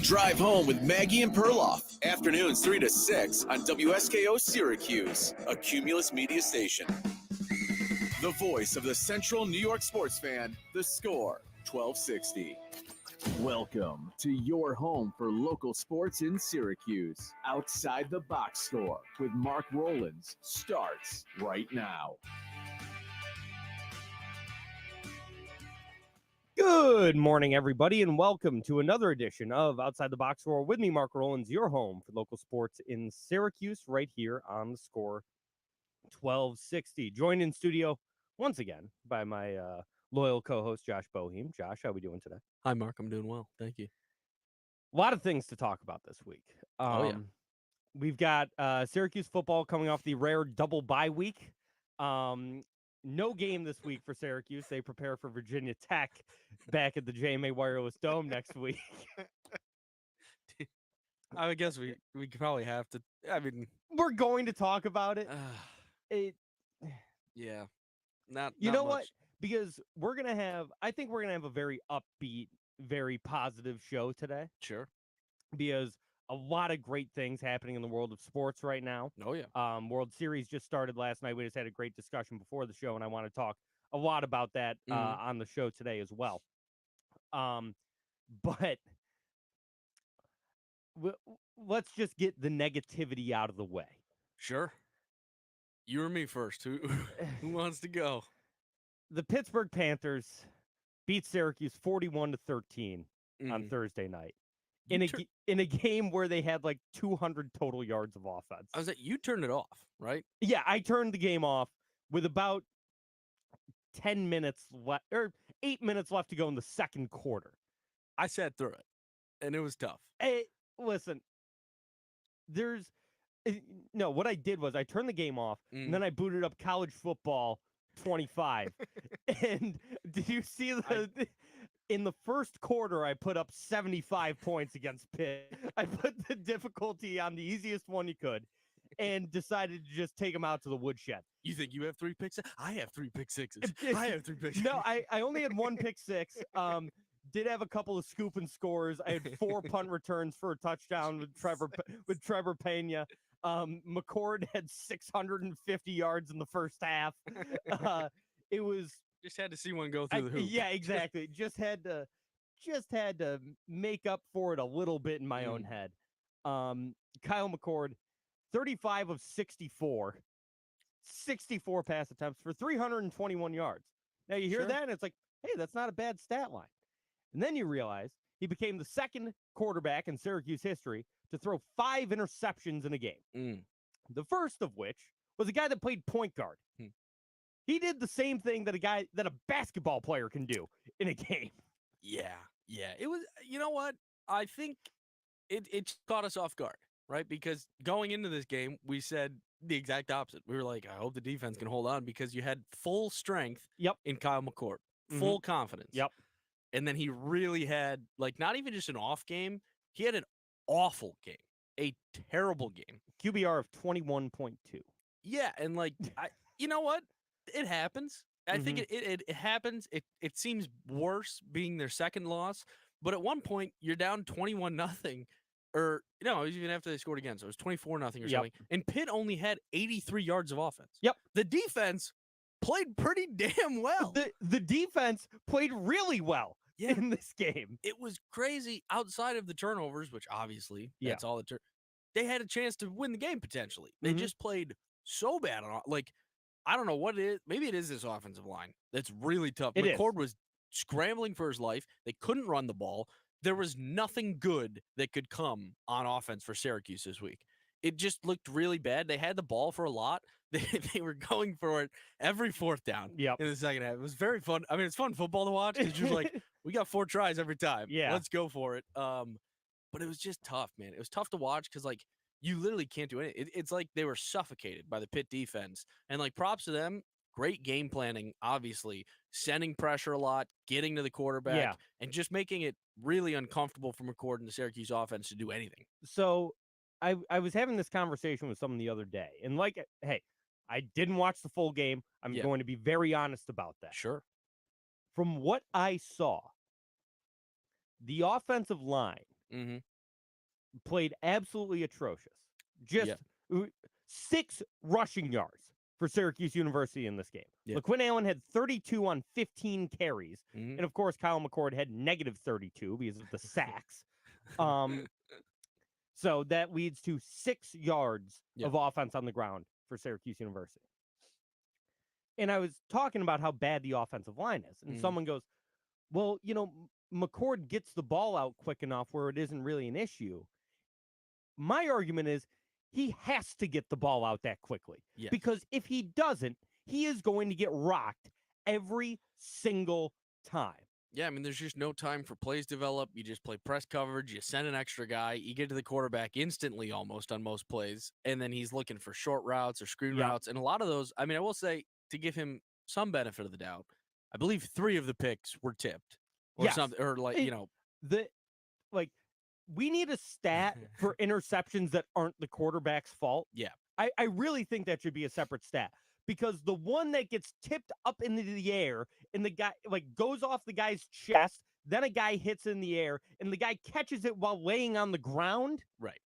Drive Home with Maggie and Perloff. Afternoons 3 to 6 on WSKO Syracuse, a Cumulus media station. The voice of the Central New York sports fan, The Score, 1260. Welcome to your home for local sports in Syracuse. Outside the Box Score with Mark Rowlands starts right now. Good morning, everybody, and welcome to another edition of Outside the Box Score with me, Mark Rowlands, your home for local sports in Syracuse, right here on the Score 1260. Joined in studio once again by my loyal co-host, Josh Boheim. Josh, how are we doing today? Hi, Mark. I'm doing well. Thank you. A lot of things to talk about this week. We've got Syracuse football coming off the rare double bye week. No game this week for Syracuse. They prepare for Virginia Tech back at the JMA Wireless Dome next week. I guess we could probably have to. I mean, we're going to talk about it. Yeah. Not know much. what? Because I think we're gonna have a very upbeat, very positive show today. Sure. Because a lot of great things happening in the world of sports right now. Oh, yeah. World Series just started last night. We just had a great discussion before the show, and I want to talk a lot about that on the show today as well. But let's just get the negativity out of the way. Sure. You or me first. Who wants to go? The Pittsburgh Panthers beat Syracuse 41-13 on Thursday night. In a game where they had like 200 total yards of offense. I was like, you turned it off, right? Yeah, I turned the game off with about 10 minutes left, or 8 minutes left to go in the second quarter. I sat through it, and it was tough. Hey, listen, what I did was I turned the game off, and then I booted up College Football 25. And did you see in the first quarter, I put up 75 points against Pitt. I put the difficulty on the easiest one you could and decided to just take them out to the woodshed. You think you have 3 picks? I have 3 pick sixes. I have 3 picks. No, I only had 1 pick six. Did have a couple of scoop and scores. I had 4 punt returns for a touchdown with Trevor Pena. McCord had 650 yards in the first half. It was just had to see one go through the hoop. Yeah, exactly. Just had to make up for it a little bit in my own head. Kyle McCord, 35 of 64 pass attempts for 321 yards. Now you hear that and it's like, hey, that's not a bad stat line. And then you realize he became the second quarterback in Syracuse history to throw 5 interceptions in a game. The first of which was a guy that played point guard. He did the same thing that a basketball player can do in a game. Yeah. It was, you know what? I think it caught us off guard, right? Because going into this game, we said the exact opposite. We were like, I hope the defense can hold on because you had full strength in Kyle McCord, full confidence. Yep. And then he really had, like, not even just an off game. He had an awful game, a terrible game. QBR of 21.2. Yeah, and, like, you know what? It happens. I think it happens. It seems worse being their second loss, but at one point you're down 21-0, or no, even after they scored again, so it was 24-0 or something. And Pitt only had 83 yards of offense. Yep. The defense played pretty damn well. The defense played really well in this game. It was crazy outside of the turnovers, which obviously that's all they had a chance to win the game potentially. They just played so bad on, like, I don't know what it is. Maybe it is this offensive line that's really tough. McCord was scrambling for his life. They couldn't run the ball. There was nothing good that could come on offense for Syracuse this week. It just looked really bad. They had the ball for a lot. They were going for it every fourth down in the second half. It was very fun. I mean, it's fun football to watch because you're like, we got 4 tries every time. Yeah. Let's go for it. But it was just tough, man. It was tough to watch because, like, you literally can't do anything. It's like they were suffocated by the Pitt defense. And, like, props to them. Great game planning, obviously. Sending pressure a lot, getting to the quarterback, and just making it really uncomfortable for McCord and the Syracuse offense to do anything. So I was having this conversation with someone the other day. And, like, hey, I didn't watch the full game. I'm going to be very honest about that. Sure. From what I saw, the offensive line played absolutely atrocious. Just 6 rushing yards for Syracuse University in this game. Yeah. LaQuinn Allen had 32 on 15 carries. And, of course, Kyle McCord had negative 32 because of the sacks. So that leads to 6 yards of offense on the ground for Syracuse University. And I was talking about how bad the offensive line is. And someone goes, well, McCord gets the ball out quick enough where it isn't really an issue. My argument is he has to get the ball out that quickly. Yes. Because if he doesn't, he is going to get rocked every single time. Yeah, I mean, there's just no time for plays develop. You just play press coverage. You send an extra guy. You get to the quarterback instantly almost on most plays. And then he's looking for short routes or screen routes. And a lot of those, I mean, I will say, to give him some benefit of the doubt, I believe 3 of the picks were tipped. Or something, or we need a stat for interceptions that aren't the quarterback's fault. Yeah. I really think that should be a separate stat. Because the one that gets tipped up into the air and the guy goes off the guy's chest, then a guy hits in the air and the guy catches it while laying on the ground. Right.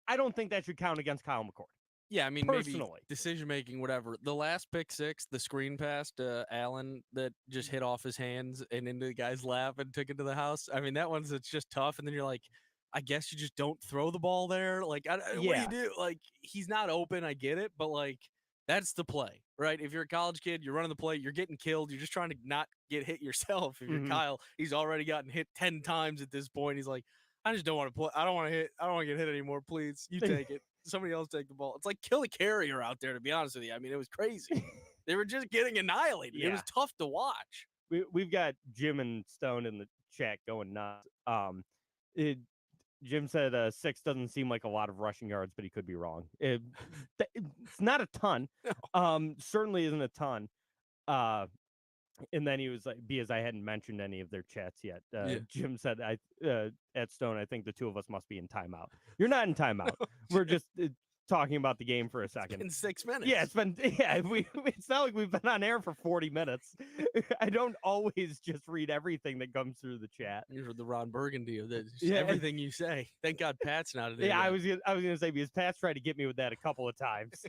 I don't think that should count against Kyle McCord. Yeah, I mean, personally, maybe decision-making, whatever. The last pick 6, the screen pass to Allen that just hit off his hands and into the guy's lap and took it to the house. I mean, that one's it's just tough. And then you're like, I guess you just don't throw the ball there. Like, what do you do? Like, he's not open. I get it. But, like, that's the play, right? If you're a college kid, you're running the play, you're getting killed. You're just trying to not get hit yourself. If you're Kyle, he's already gotten hit 10 times at this point. He's like, I just don't want to play. I don't want to hit. I don't want to get hit anymore. Please, you take it. Somebody else take the ball. It's like kill a carrier out there, to be honest with you. I mean, it was crazy. They were just getting annihilated. Yeah. It was tough to watch. We've got Jim and Stone in the chat going nuts. Jim said 6 doesn't seem like a lot of rushing yards, but he could be wrong. It's not a ton. No. Certainly isn't a ton. And then he was like, because I hadn't mentioned any of their chats yet. Jim said, at Stone, I think the 2 of us must be in timeout. You're not in timeout. We're just talking about the game for a second. In 6 minutes. Yeah, it's not like we've been on air for 40 minutes. I don't always just read everything that comes through the chat. You're the Ron Burgundy of this. Everything you say. Thank God Pat's not today. Yeah, I was gonna say, because Pat's tried to get me with that a couple of times.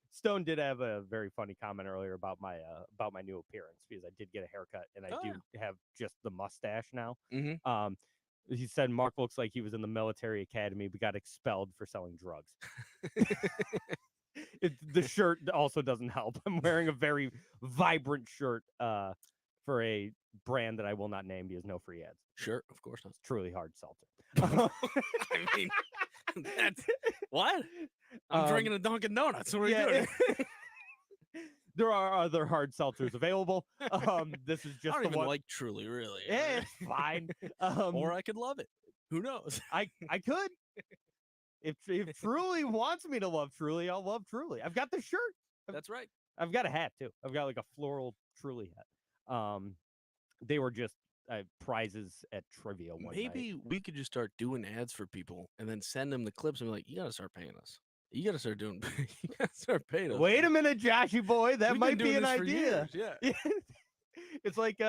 Stone did have a very funny comment earlier about my new appearance, because I did get a haircut and I do have just the mustache now. Mm-hmm. He said Mark looks like he was in the military academy but got expelled for selling drugs. The shirt also doesn't help. I'm wearing a very vibrant shirt for a brand that I will not name because no free ads. Sure, of course not. It's Truly Hard Seltzer. I mean, that's what? I'm drinking a Dunkin' Donuts. What are you doing? There are other hard seltzers available. This is just I don't the even one. like Truly, really. Yeah, it's fine. Or I could love it. Who knows? I could. If Truly wants me to love Truly, I'll love Truly. I've got the shirt. That's right. I've got a hat too. I've got like a floral Truly hat. They were just prizes at trivia one Maybe night. we could just start doing ads for people and then send them the clips and be like, you got to start paying us. You got to start doing. You got to start paying us. Wait a minute, Joshy boy. That We've might been be doing an this for idea. years, yeah. It's like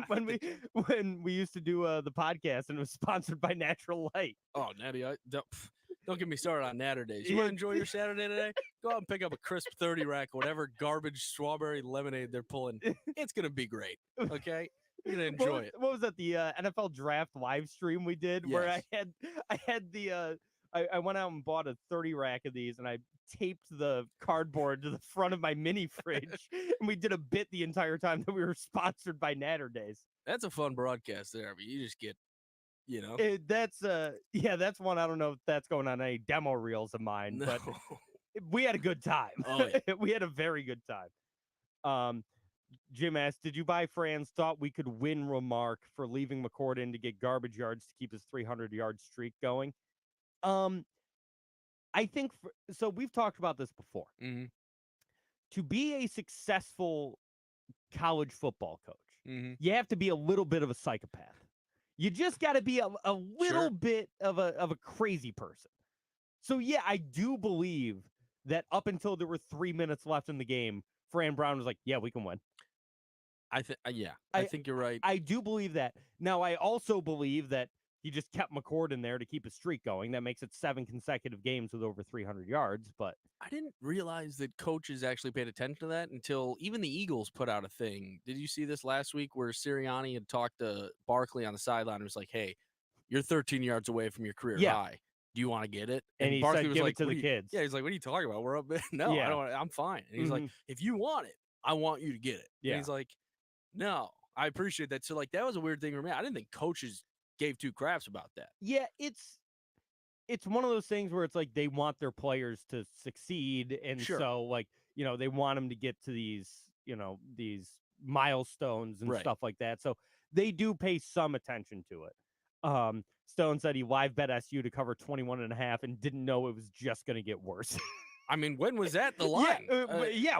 when we used to do the podcast and it was sponsored by Natural Light. Oh, Natty, don't get me started on Natter days. You want to enjoy your Saturday today? Go out and pick up a crisp 30 rack, whatever garbage strawberry lemonade they're pulling. It's gonna be great. Okay, you're gonna enjoy it. What was that? The NFL draft live stream we did, where I had the I went out and bought a 30 rack of these, and I taped the cardboard to the front of my mini fridge, and we did a bit the entire time that we were sponsored by Natter Days. That's a fun broadcast there, but you just get, that's one. I don't know if that's going on any demo reels of mine, no. but we had a good time. Oh, yeah. We had a very good time. Jim asked, did you buy Fran's thought we could win remark for leaving McCord in to get garbage yards to keep his 300-yard streak going? I think so. We've talked about this before. Mm-hmm. To be a successful college football coach, mm-hmm. you have to be a little bit of a psychopath. You just got to be a little bit of a crazy person. So yeah, I do believe that up until there were 3 minutes left in the game, Fran Brown was like, "Yeah, we can win." I think you're right. I do believe that. Now, I also believe that he just kept McCord in there to keep a streak going. That makes it 7 consecutive games with over 300 yards. But I didn't realize that coaches actually paid attention to that until even the Eagles put out a thing. Did you see this last week where Sirianni had talked to Barkley on the sideline and was like, hey, you're 13 yards away from your career high. Do you want to get it? And he Barkley said, was give like, it to the kids. Yeah, he's like, what are you talking about? We're up. No, I don't. I'm fine. And he's like, if you want it, I want you to get it. Yeah. And he's like, no, I appreciate that. So, like, that was a weird thing for me. I didn't think coaches gave two craps about that. Yeah, it's one of those things where it's like they want their players to succeed. And so, like, they want them to get to these, these milestones and stuff like that. So they do pay some attention to it. Stone said he live bet SU to cover 21.5 and didn't know it was just going to get worse. I mean, when was that the line?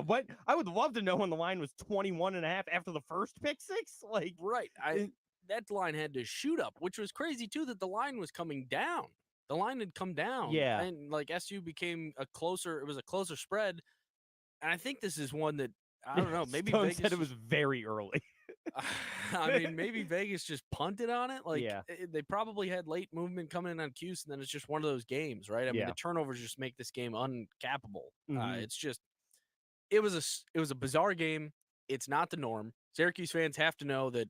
What I would love to know when the line was 21.5 after the first pick six. Like, that line had to shoot up, which was crazy too, that the line was coming down. The line had come down. Yeah. And like SU became it was a closer spread. And I think this is one that, I don't know, maybe Stone Vegas said it was very early. I mean, maybe Vegas just punted on it. Like, they probably had late movement coming in on Cuse, and then it's just one of those games, right? I mean, the turnovers just make this game uncappable. It's just, it was a bizarre game. It's not the norm. Syracuse fans have to know that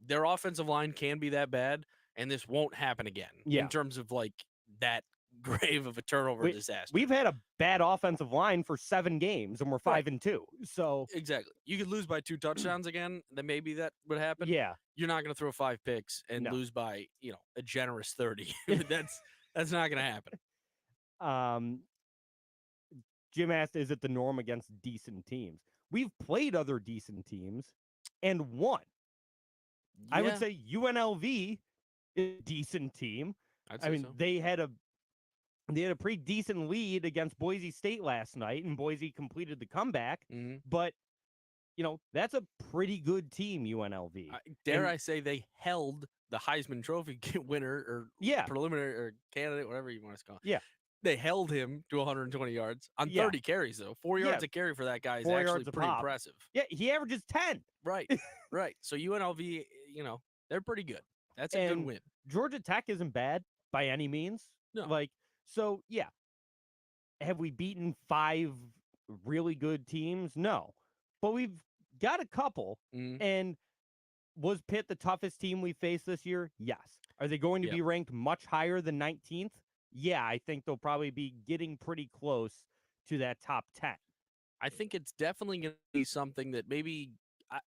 their offensive line can be that bad, and this won't happen again in terms of like that grave of a turnover disaster. We've had a bad offensive line for 7 games, and we're 5-2. So exactly, you could lame by 2 touchdowns again. Then maybe that would happen. Yeah, you're not going to throw 5 picks and lose by a generous 30. That's not going to happen. Jim asked, "Is it the norm against decent teams?" We've played other decent teams and won. I would say UNLV is a decent team. I mean, they had a pretty decent lead against Boise State last night, and Boise completed the comeback. But, that's a pretty good team, UNLV. I say they held the Heisman Trophy winner or preliminary or candidate, whatever you want to call it. Yeah. They held him to 120 yards on 30 carries, though. 4 yards a carry for that guy is actually pretty impressive. Yeah, he averages 10. Right, right. So UNLV, they're pretty good. That's a good win. Georgia Tech isn't bad by any means. No. So, yeah. Have we beaten 5 really good teams? No. But we've got a couple. And was Pitt the toughest team we faced this year? Yes. Are they going to be ranked much higher than 19th? Yeah, I think they'll probably be getting pretty close to that top 10. I think it's definitely going to be something that maybe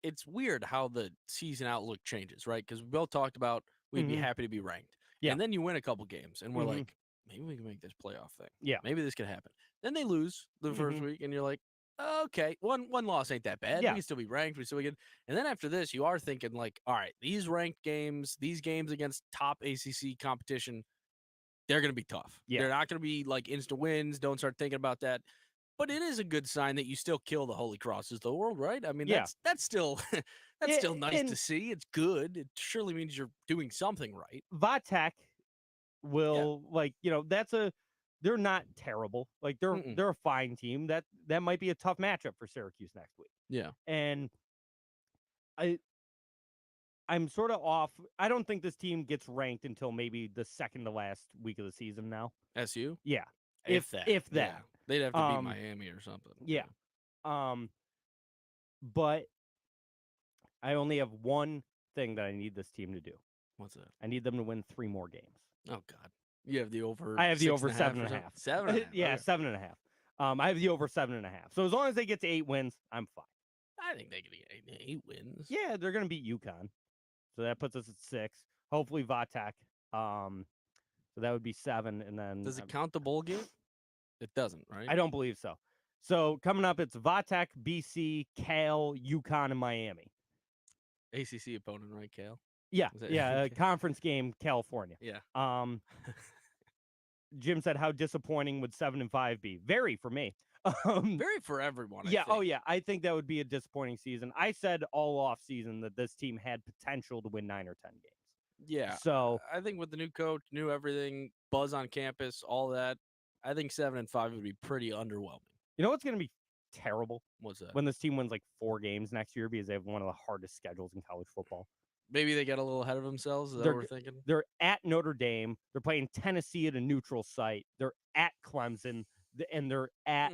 it's weird how the season outlook changes, right? Because we both talked about we'd be happy to be ranked. Yeah. And then you win a couple games and we're like, maybe we can make this playoff thing. Yeah. Maybe this could happen. Then they lose the first week and you're like, okay, one loss ain't that bad. Yeah. We can still be ranked. We still get. And then after this, you are thinking like, all right, these ranked games, these games against top ACC competition, they're going to be tough. Yeah. They're not going to be like instant wins. Don't start thinking about that. But it is a good sign that you still kill the Holy Crosses of the world, right? I mean, that's still still nice to see. It's good. It surely means you're doing something right. Vatek will they're not terrible. Like they're a fine team. That might be a tough matchup for Syracuse next week. Yeah. And I'm sort of off. I don't think this team gets ranked until maybe the second to last week of the season now. SU? Yeah. If that. Yeah. They'd have to beat Miami or something. Yeah. But I only have one thing that I need this team to do. What's that? I need them to win 3 more games. Oh, God. You have the over. I have the over 7.5. 7.5. Yeah, okay. 7.5. I have the over 7.5. So as long as they get to 8 wins, I'm fine. I think they can get 8 wins. Yeah, they're going to beat UConn. So that puts us at 6. Hopefully Vatek. So that would be 7. And then does it count the bowl game? It doesn't, right? I don't believe so. So coming up, it's Vatek, BC, Cal, UConn, and Miami. ACC opponent, right, Cal? Yeah, yeah, conference game, California. Yeah. Jim said, "How disappointing would 7-5 be?" Very for me. Very for everyone. Yeah. Oh, yeah. I think that would be a disappointing season. I said all off season that this team had potential to win 9 or 10 games. Yeah. So I think with the new coach, new everything, buzz on campus, all that, I think 7-5 would be pretty underwhelming. You know what's going to be terrible? What's that? When this team wins like 4 games next year because they have one of the hardest schedules in college football. Maybe they get a little ahead of themselves. Is that They're what we're thinking? They're at Notre Dame. They're playing Tennessee at a neutral site. They're at Clemson, and they're at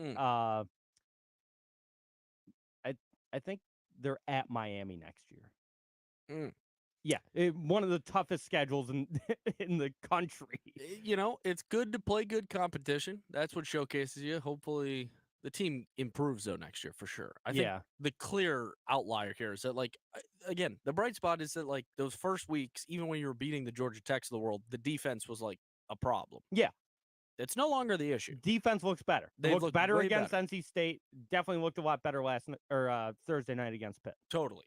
I think they're at Miami next year. Yeah, one of the toughest schedules in in the country. You know, it's good to play good competition. That's what showcases you. Hopefully, the team improves though next year for sure. I think the clear outlier here is that, like, again, the bright spot is that, like, those first weeks, even when you were beating the Georgia Techs of the world, the defense was like a problem. Yeah. It's no longer the issue. Defense looks better. They looked better against better. NC State. Definitely looked a lot better Thursday night against Pitt. Totally.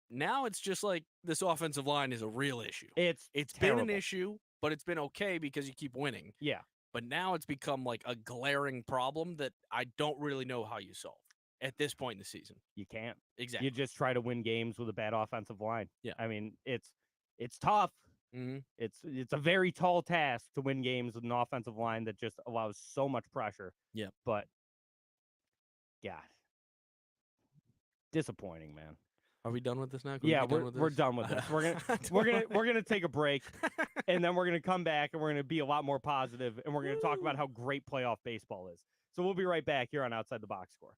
Now it's just like this offensive line is a real issue. It's been an issue, but it's been okay because you keep winning. Yeah. But now it's become like a glaring problem that I don't really know how you solve at this point in the season. You can't. Exactly. You just try to win games with a bad offensive line. Yeah. I mean, it's tough. Mm-hmm. It's a very tall task to win games with an offensive line that just allows so much pressure. Yeah. But God, disappointing, man. Are we done with this now? Yeah, we're done with this. We're gonna take a break, and then we're gonna come back and we're gonna be a lot more positive, and we're gonna talk about how great playoff baseball is. So we'll be right back here on Outside the Box Score.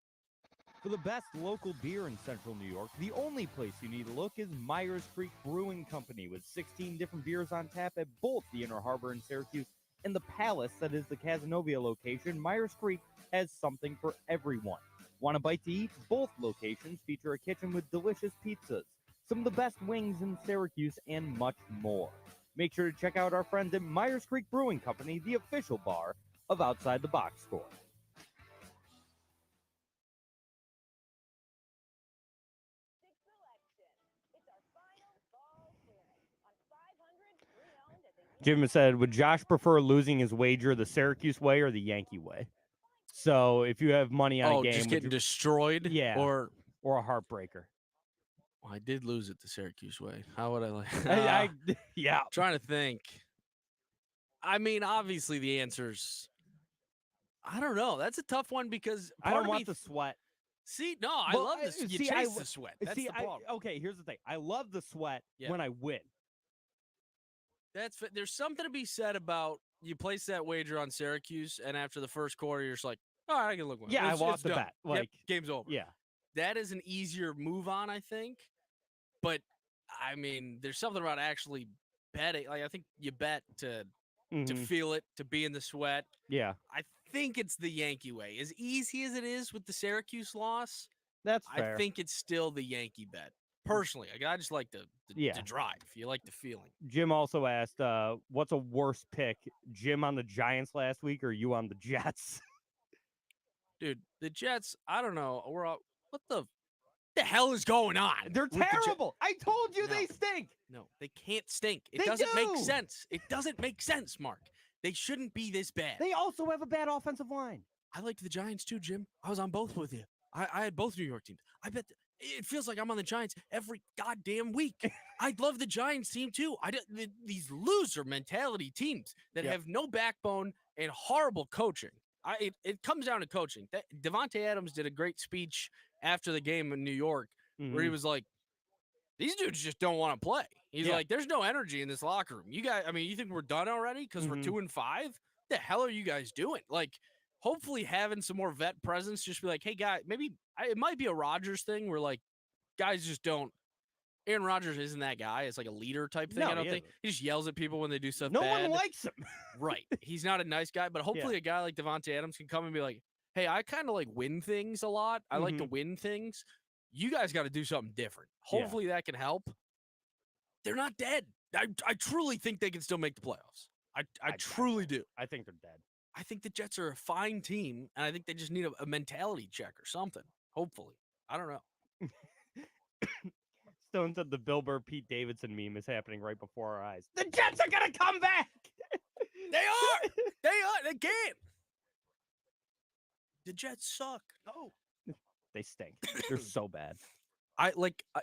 For the best local beer in Central New York, the only place you need to look is Myers Creek Brewing Company, with 16 different beers on tap at both the Inner Harbor in Syracuse and the Palace that is the Cazenovia location. Myers Creek has something for everyone. Want a bite to eat? Both locations feature a kitchen with delicious pizzas, some of the best wings in Syracuse, and much more. Make sure to check out our friends at Myers Creek Brewing Company, the official bar of Outside the Box Score. Jim said, would Josh prefer losing his wager the Syracuse way or the Yankee way? So if you have money on a game, just getting destroyed, or a heartbreaker. Well, I did lose it the Syracuse way. How would I like? Yeah, trying to think. I mean, obviously the answer's, I don't know. That's a tough one because I don't want the sweat. See, no, I love this. You chase the sweat. That's the problem. Okay, here's the thing. I love the sweat when I win. There's something to be said about you place that wager on Syracuse, and after the first quarter, you're just like, all right, I can look. Yeah, I lost the bet. Like, game's over. Yeah, that is an easier move on, I think. But I mean, there's something about actually betting. Like, I think you bet to feel it, to be in the sweat. Yeah, I think it's the Yankee way. As easy as it is with the Syracuse loss, that's fair. I think it's still the Yankee bet. Personally, I just like the drive. You like the feeling. Jim also asked, what's a worse pick, Jim on the Giants last week or you on the Jets? Dude, the Jets, I don't know. What the hell is going on? They're terrible. I told you they stink. No, they can't stink. It doesn't make sense. It doesn't make sense, Mark. They shouldn't be this bad. They also have a bad offensive line. I liked the Giants too, Jim. I was on both with you. I had both New York teams. I bet it feels like I'm on the Giants every goddamn week. I love the Giants team too. These loser mentality teams that have no backbone and horrible coaching. It comes down to coaching. Devontae Adams did a great speech after the game in New York where he was like, these dudes just don't want to play. He's like, there's no energy in this locker room. You guys, I mean, you think we're done already because we're 2-5? What the hell are you guys doing? Like, hopefully having some more vet presence, just be like, hey, guy, maybe it might be a Rodgers thing where, like, guys just don't. Aaron Rodgers isn't that guy. It's like a leader type thing. I don't think he just yells at people when they do stuff bad. No one likes him. Right. He's not a nice guy, but hopefully a guy like Devontae Adams can come and be like, hey, I kind of like win things a lot. I like to win things. You guys got to do something different. Hopefully that can help. They're not dead. I truly think they can still make the playoffs. I truly do. I think they're dead. I think the Jets are a fine team, and I think they just need a mentality check or something. Hopefully. I don't know. Stone said the Bill Burr Pete Davidson meme is happening right before our eyes. The Jets are going to come back. They are. They can't. The Jets suck. No. They stink. They're so bad.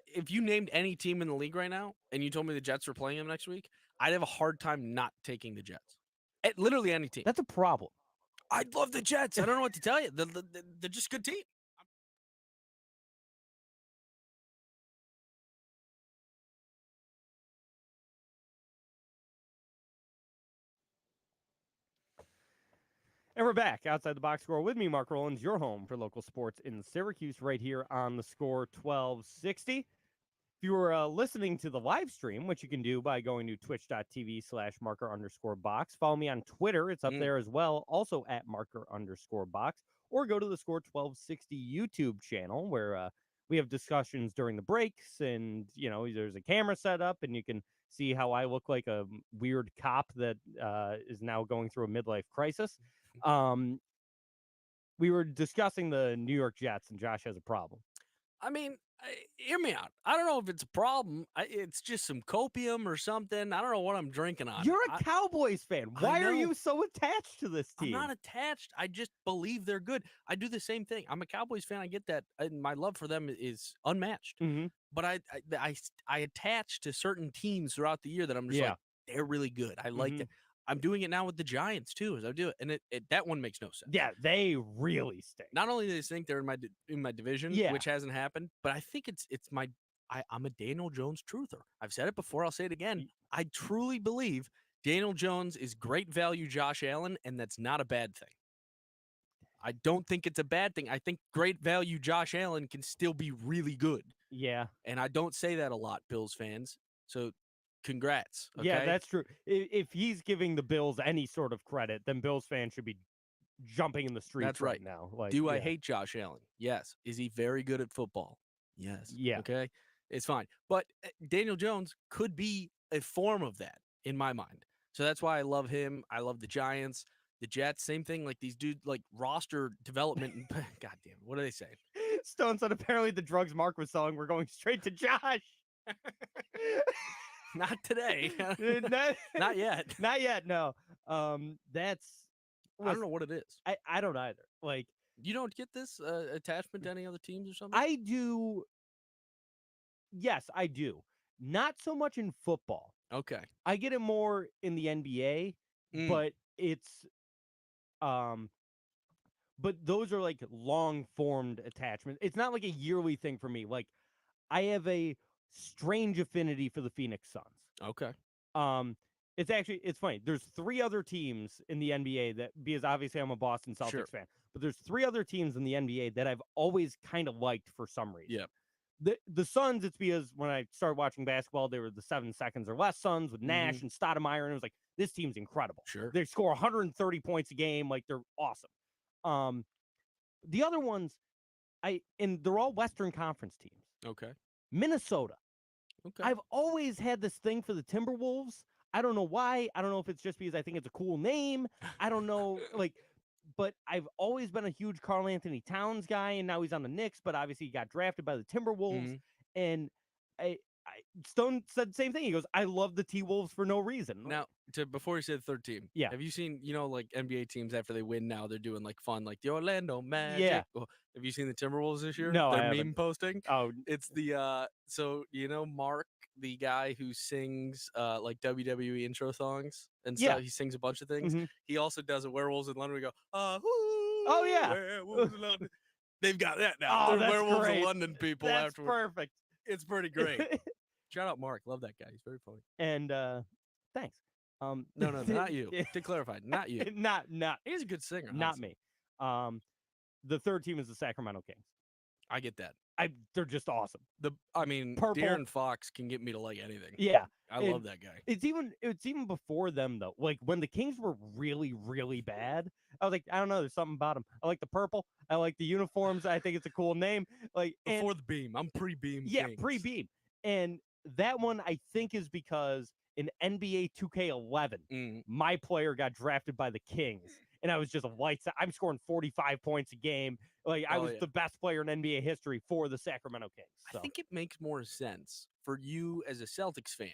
If you named any team in the league right now and you told me the Jets were playing them next week, I'd have a hard time not taking the Jets. At literally any team. That's a problem. I love the Jets. I don't know what to tell you. They're just a good team. And we're back outside the box score with me, Mark Rowlands, your home for local sports in Syracuse, right here on the Score 1260. If you were listening to the live stream, which you can do by going to twitch.tv/marker_box, follow me on Twitter. It's up there as well, also at marker_box, or go to the Score 1260 YouTube channel where we have discussions during the breaks, and there's a camera set up, and you can see how I look like a weird cop that is now going through a midlife crisis. We were discussing the New York Jets, and Josh has a problem. I mean, hear me out. I don't know if it's a problem. It's just some copium or something. I don't know what I'm drinking on. You're a Cowboys fan. Why are you so attached to this team? I'm not attached. I just believe they're good. I do the same thing. I'm a Cowboys fan. I get that. And my love for them is unmatched. Mm-hmm. But I attach to certain teams throughout the year that I'm just like, they're really good. I like that. I'm doing it now with the Giants too, as I do it, and that one makes no sense. Yeah, they really stink. Not only do they think they're in my division, which hasn't happened, but I think I'm a Daniel Jones truther. I've said it before. I'll say it again. I truly believe Daniel Jones is great value Josh Allen, and that's not a bad thing. I don't think it's a bad thing. I think great value Josh Allen can still be really good. Yeah, and I don't say that a lot, Bills fans. So. Congrats. Okay? Yeah, that's true. If he's giving the Bills any sort of credit, then Bills fans should be jumping in the streets right now. Like, do I hate Josh Allen? Yes. Is he very good at football? Yes. Yeah. Okay. It's fine. But Daniel Jones could be a form of that in my mind. So that's why I love him. I love the Giants, the Jets. Same thing. Like these dudes, like roster development. And God damn it. What are they saying? Stone said apparently the drugs Mark was selling were going straight to Josh. Not today. Not yet. Not yet. No. That's. I don't know what it is. I don't either. Like, you don't get this attachment to any other teams or something? I do. Yes, I do. Not so much in football. Okay. I get it more in the NBA, but it's but those are like long formed attachments. It's not like a yearly thing for me. Like, I have a strange affinity for the Phoenix Suns. Okay. It's funny. There's 3 other teams in the NBA that, because obviously I'm a Boston Celtics fan, but there's 3 other teams in the NBA that I've always kind of liked for some reason. Yeah. The Suns, it's because when I started watching basketball, they were the 7 seconds or less Suns with Nash and Stoudemire, and it was like, this team's incredible. Sure. They score 130 points a game, like they're awesome. The other ones, and they're all Western Conference teams. Okay. Minnesota. Okay. I've always had this thing for the Timberwolves. I don't know why. I don't know if it's just because I think it's a cool name. I don't know, but I've always been a huge Karl Anthony Towns guy, and now he's on the Knicks, but obviously he got drafted by the Timberwolves. And Stone said the same thing. He goes, I love the T-Wolves for no reason. Now, before you said third team, have you seen, like NBA teams after they win now, they're doing like fun, like the Orlando Magic. Yeah. Well, have you seen the Timberwolves this year? No, They're I haven't. meme posting. Oh, it's the so Mark, the guy who sings like WWE intro songs and stuff. He sings a bunch of things. He also does a Werewolves in London. We go, oh yeah, Werewolves in London. They've got that now. Oh, They're that's Werewolves great. in London people. That's afterwards. perfect. It's pretty great. Shout out Mark. Love that guy. He's very funny. And thanks. No, not you. To clarify, not you. not. He's a good singer. Not honestly. me. The third team is the Sacramento Kings. I get that. They're just awesome. Purple. De'Aaron Fox can get me to like anything. Yeah. I love that guy. It's even before them though. Like when the Kings were really, really bad, I was like, I don't know, there's something about them. I like the purple. I like the uniforms. I think it's a cool name. Like before the beam. I'm pre-beam. Yeah, Kings. pre-beam. And that one I think is because in NBA 2K11, my player got drafted by the Kings. And I was just lights out. I'm scoring 45 points a game. Like I was the best player in NBA history for the Sacramento Kings. So. I think it makes more sense for you as a Celtics fan.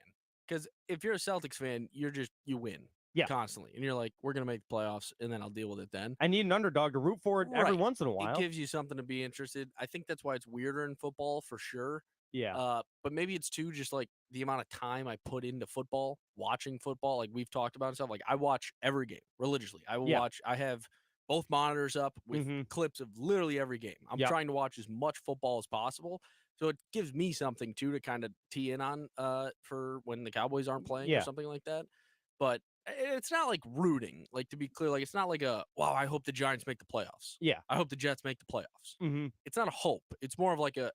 Because if you're a Celtics fan, you win constantly. And you're like, we're going to make the playoffs, and then I'll deal with it then. I need an underdog to root for it every once in a while. It gives you something to be interested. I think that's why it's weirder in football for sure. Yeah. But maybe it's too just like the amount of time I put into football, watching football, like we've talked about and stuff. Like I watch every game religiously. I will watch. I have both monitors up with clips of literally every game. I'm trying to watch as much football as possible. So it gives me something too to kind of tee in on for when the Cowboys aren't playing or something like that. But it's not like rooting. Like, to be clear, like, it's not like a, wow, I hope the Giants make the playoffs. Yeah. I hope the Jets make the playoffs. Mm-hmm. It's not a hope. It's more of like a,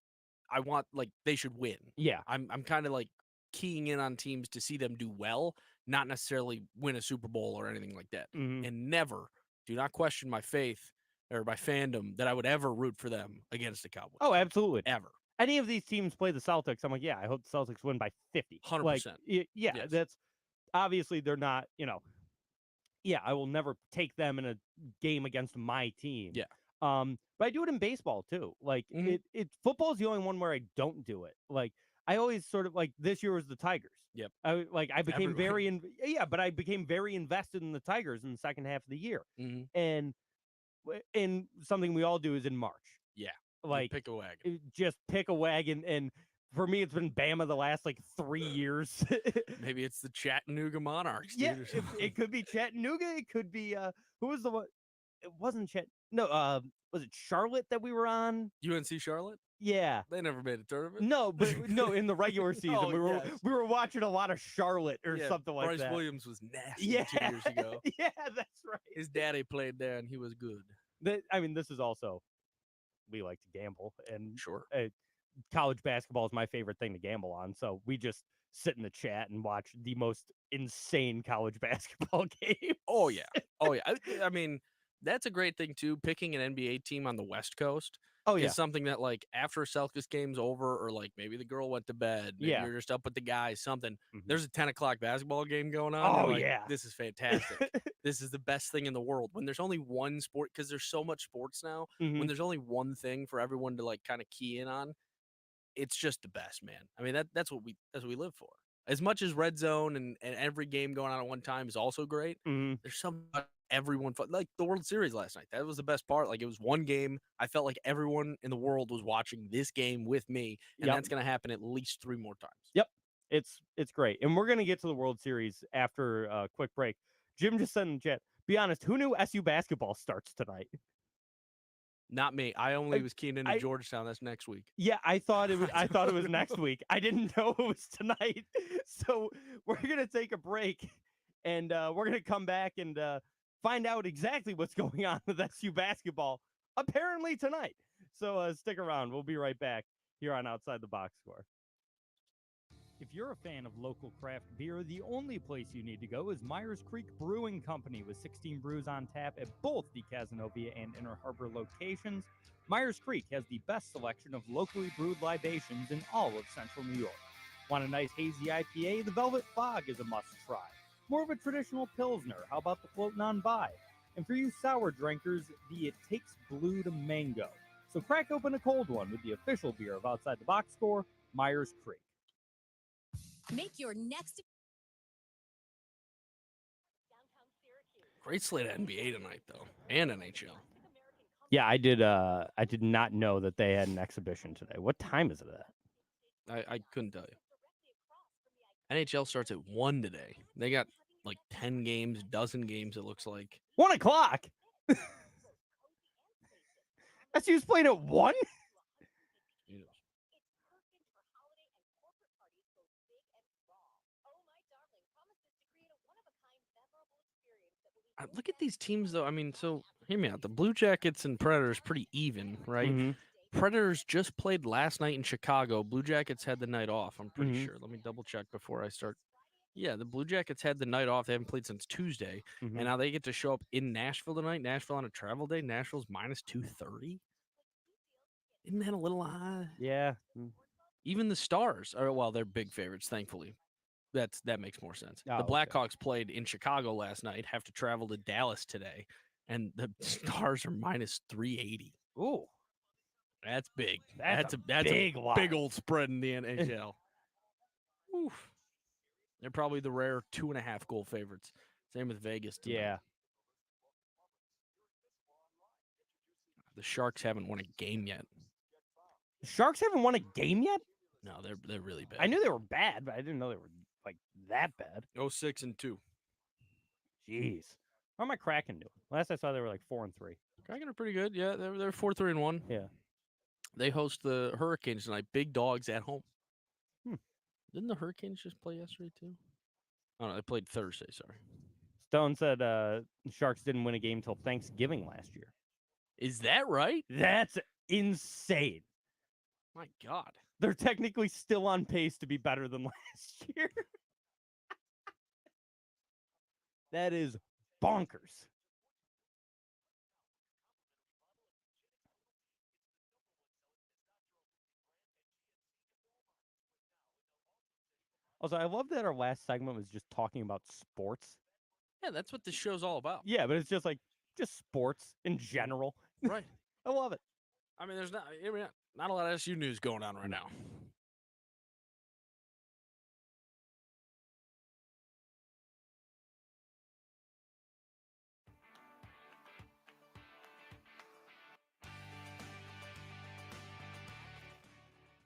I want, like, they should win. Yeah. I'm kind of like keying in on teams to see them do well, not necessarily win a Super Bowl or anything like that. Mm-hmm. And never, do not question my faith or my fandom that I would ever root for them against the Cowboys. Oh, absolutely. Ever. Any of these teams play the Celtics, I'm like, yeah, I hope the Celtics win by 50. 100%. Like, yeah, Yes. that's obviously they're not, yeah, I will never take them in a game against my team. Yeah. But I do it in baseball too. Like football is the only one where I don't do it. Like I always sort of like this year was the Tigers. Yep. I became but I became very invested in the Tigers in the second half of the year. And something we all do is in March. Yeah. Like pick a wagon. Just pick a wagon. And for me, it's been Bama the last like 3 years. Maybe it's the Chattanooga Monarchs. Yeah, it could be Chattanooga. It could be who was the one? It wasn't No, was it Charlotte that we were on? UNC Charlotte? Yeah. They never made a tournament. No, but no, in the regular season. We were watching a lot of Charlotte or something like Bryce that. Williams was nasty 2 years ago. Yeah, that's right. His daddy played there and he was good. This is also, we like to gamble, and sure. College basketball is my favorite thing to gamble on. So we just sit in the chat and watch the most insane college basketball game. Oh yeah. I mean, that's a great thing too. Picking an NBA team on the West Coast. Is something that, like, after a Celtics game's over, or like maybe the girl went to bed, maybe you're just up with the guys, something. There's a 10:00 basketball game going on. Oh like, yeah, this is fantastic. This is the best thing in the world. When there's only one sport, because there's so much sports now. When there's only one thing for everyone to like kind of key in on, it's just the best, man. I mean, that's what we live for. As much as Red Zone and every game going on at one time is also great. There's something about everyone, like the World Series last night. That was the best part. Like, it was one game. I felt like everyone in the world was watching this game with me, and that's going to happen at least 3 more times. Yep, it's great, and we're going to get to the World Series after a quick break. Jim just said in the chat, be honest, who knew SU basketball starts tonight? Not me. I only was keying into Georgetown. That's next week. Yeah, I thought it was next week. I didn't know it was tonight. So we're gonna take a break, and we're gonna come back and find out exactly what's going on with SU basketball apparently tonight. So stick around. We'll be right back here on Outside the Box Score. If you're a fan of local craft beer, the only place you need to go is Myers Creek Brewing Company, with 16 brews on tap at both the Cazenovia and Inner Harbor locations. Myers Creek has the best selection of locally brewed libations in all of central New York. Want a nice hazy IPA? The Velvet Fog is a must-try. More of a traditional Pilsner, how about the Floatin' on By? And for you sour drinkers, the It Takes Blue to Mango. So crack open a cold one with the official beer of Outside the Box Score, Myers Creek. Make your next Great slate of NBA tonight, though, and NHL. Yeah, I did not know that they had an exhibition today. What time is it at? I couldn't tell you. NHL starts at 1 today. They got like 10 games, dozen games, it looks like. 1 o'clock? SU's playing at 1? Look at these teams, though. I mean, so hear me out. The Blue Jackets and Predators pretty even, right? Predators just played last night in Chicago. Blue Jackets had the night off, I'm pretty sure. Let me double check before I start. Yeah, the Blue Jackets had the night off. They haven't played since Tuesday. And now they get to show up in Nashville tonight. Nashville on a travel day. Nashville's minus 230. Isn't that a little high? Yeah. Even the Stars are, well, they're big favorites, thankfully. That makes more sense. Oh, the Blackhawks played in Chicago last night, have to travel to Dallas today, and the Stars are minus 380. Ooh. That's big. That's a big old spread in the NHL. Oof. They're probably the rare 2.5 goal favorites. Same with Vegas tonight. Yeah. The Sharks haven't won a game yet. The Sharks haven't won a game yet? No, they're really bad. I knew they were bad, but I didn't know they were like that bad. 6-2. Jeez. How am I Kraken doing? Last I saw they were like 4-3. Kraken are pretty good. Yeah, they're 4-3-1. Yeah. They host the Hurricanes tonight. Big dogs at home. Hmm. Didn't the Hurricanes just play yesterday too? Oh no, they played Thursday. Sorry. Stone said Sharks didn't win a game till Thanksgiving last year. Is that right? That's insane. My God. They're technically still on pace to be better than last year. That is bonkers. Also, I love that our last segment was just talking about sports. Yeah, that's what this show's all about. Yeah, but it's just sports in general. Right. I love it. I mean, there's not a lot of SU news going on right now.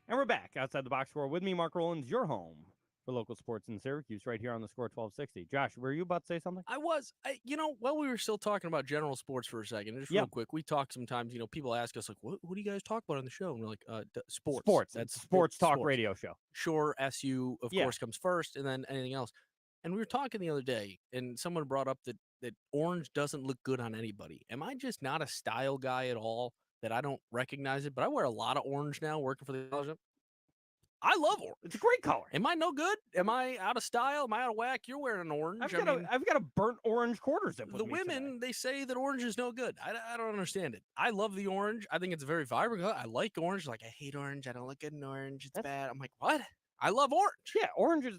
And we're back outside the box score with me, Mark Rowlands, your home for local sports in Syracuse, right here on the Score 1260. Josh, were you about to say something? I was. While we were still talking about general sports for a second, just real quick, we talk sometimes, people ask us, like, what do you guys talk about on the show? And we're like, sports. Sports. That's sports talk radio show. Sure, SU, of course, comes first, and then anything else. And we were talking the other day, and someone brought up that orange doesn't look good on anybody. Am I just not a style guy at all, that I don't recognize it? But I wear a lot of orange now working for the college. I love orange. It's a great color. Am I no good? Am I out of style? Am I out of whack? You're wearing an orange. I've got a burnt orange quarter zip with the me women, today. they say that orange is no good. I don't understand it. I love the orange. I think it's very vibrant. I like orange. Like, I hate orange. I don't look good in orange. It's bad. I'm like, what? I love orange. Yeah, orange is.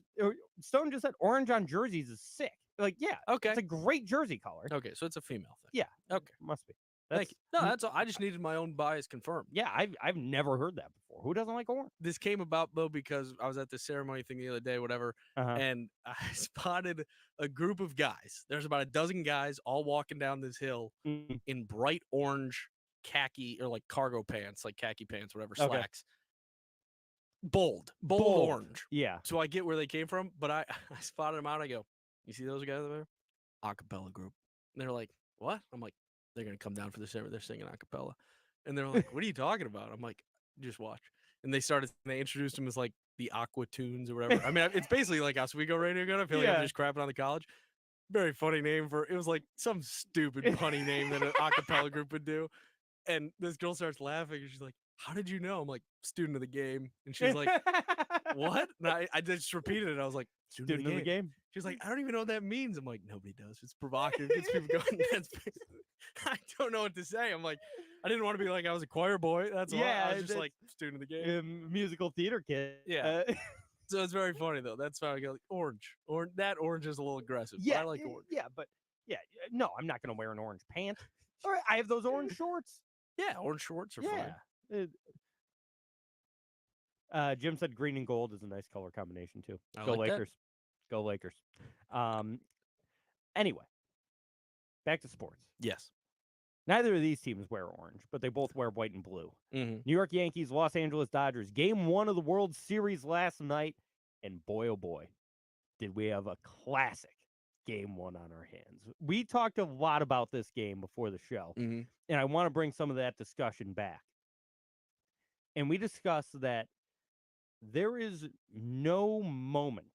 Stone just said orange on jerseys is sick. Like, yeah, okay, it's a great jersey color. Okay, so it's a female thing. Yeah, okay, must be. Thank you. No, that's all. I just needed my own bias confirmed. Yeah, I've never heard that before. Who doesn't like orange? This came about though because I was at the ceremony thing the other day, whatever, and I spotted a group of guys. There's about a dozen guys all walking down this hill in bright orange khaki or like cargo pants, like khaki pants, whatever, slacks. Bold orange. Yeah. So I get where they came from, but I spotted them out. I go, you see those guys over there? Acapella group. And they're like, what? I'm like, they're going to come down for this. They're singing a cappella. And they're like, what are you talking about? I'm like, just watch. And they introduced them as like the Aqua Tunes or whatever. I mean, it's basically like Oswego Radio Gun. I feel like I'm just crapping on the college. Very funny name it was like some stupid punny name that an acapella group would do. And this girl starts laughing and she's like, how did you know? I'm like, student of the game. And she's like, what? And I just repeated it. I was like, student of the game. She's like, I don't even know what that means. I'm like, nobody does. It's provocative. Gets people going. I don't know what to say. I'm like, I didn't want to be like I was a choir boy. That's why I was just like student of the game. Musical theater kid. Yeah. So it's very funny though. That's why I go like, orange. Or that orange is a little aggressive. Yeah, I like orange. Yeah, but no, I'm not gonna wear an orange pant. All right, I have those orange shorts. Yeah, orange shorts are fine. Jim said green and gold is a nice color combination too. I Go like Lakers. That. Go Lakers. Anyway, back to sports. Yes. Neither of these teams wear orange, but they both wear white and blue. Mm-hmm. New York Yankees, Los Angeles Dodgers. Game 1 of the World Series last night. And boy, oh boy, did we have a classic Game 1 on our hands. We talked a lot about this game before the show. Mm-hmm. And I want to bring some of that discussion back. And we discussed that there is no moment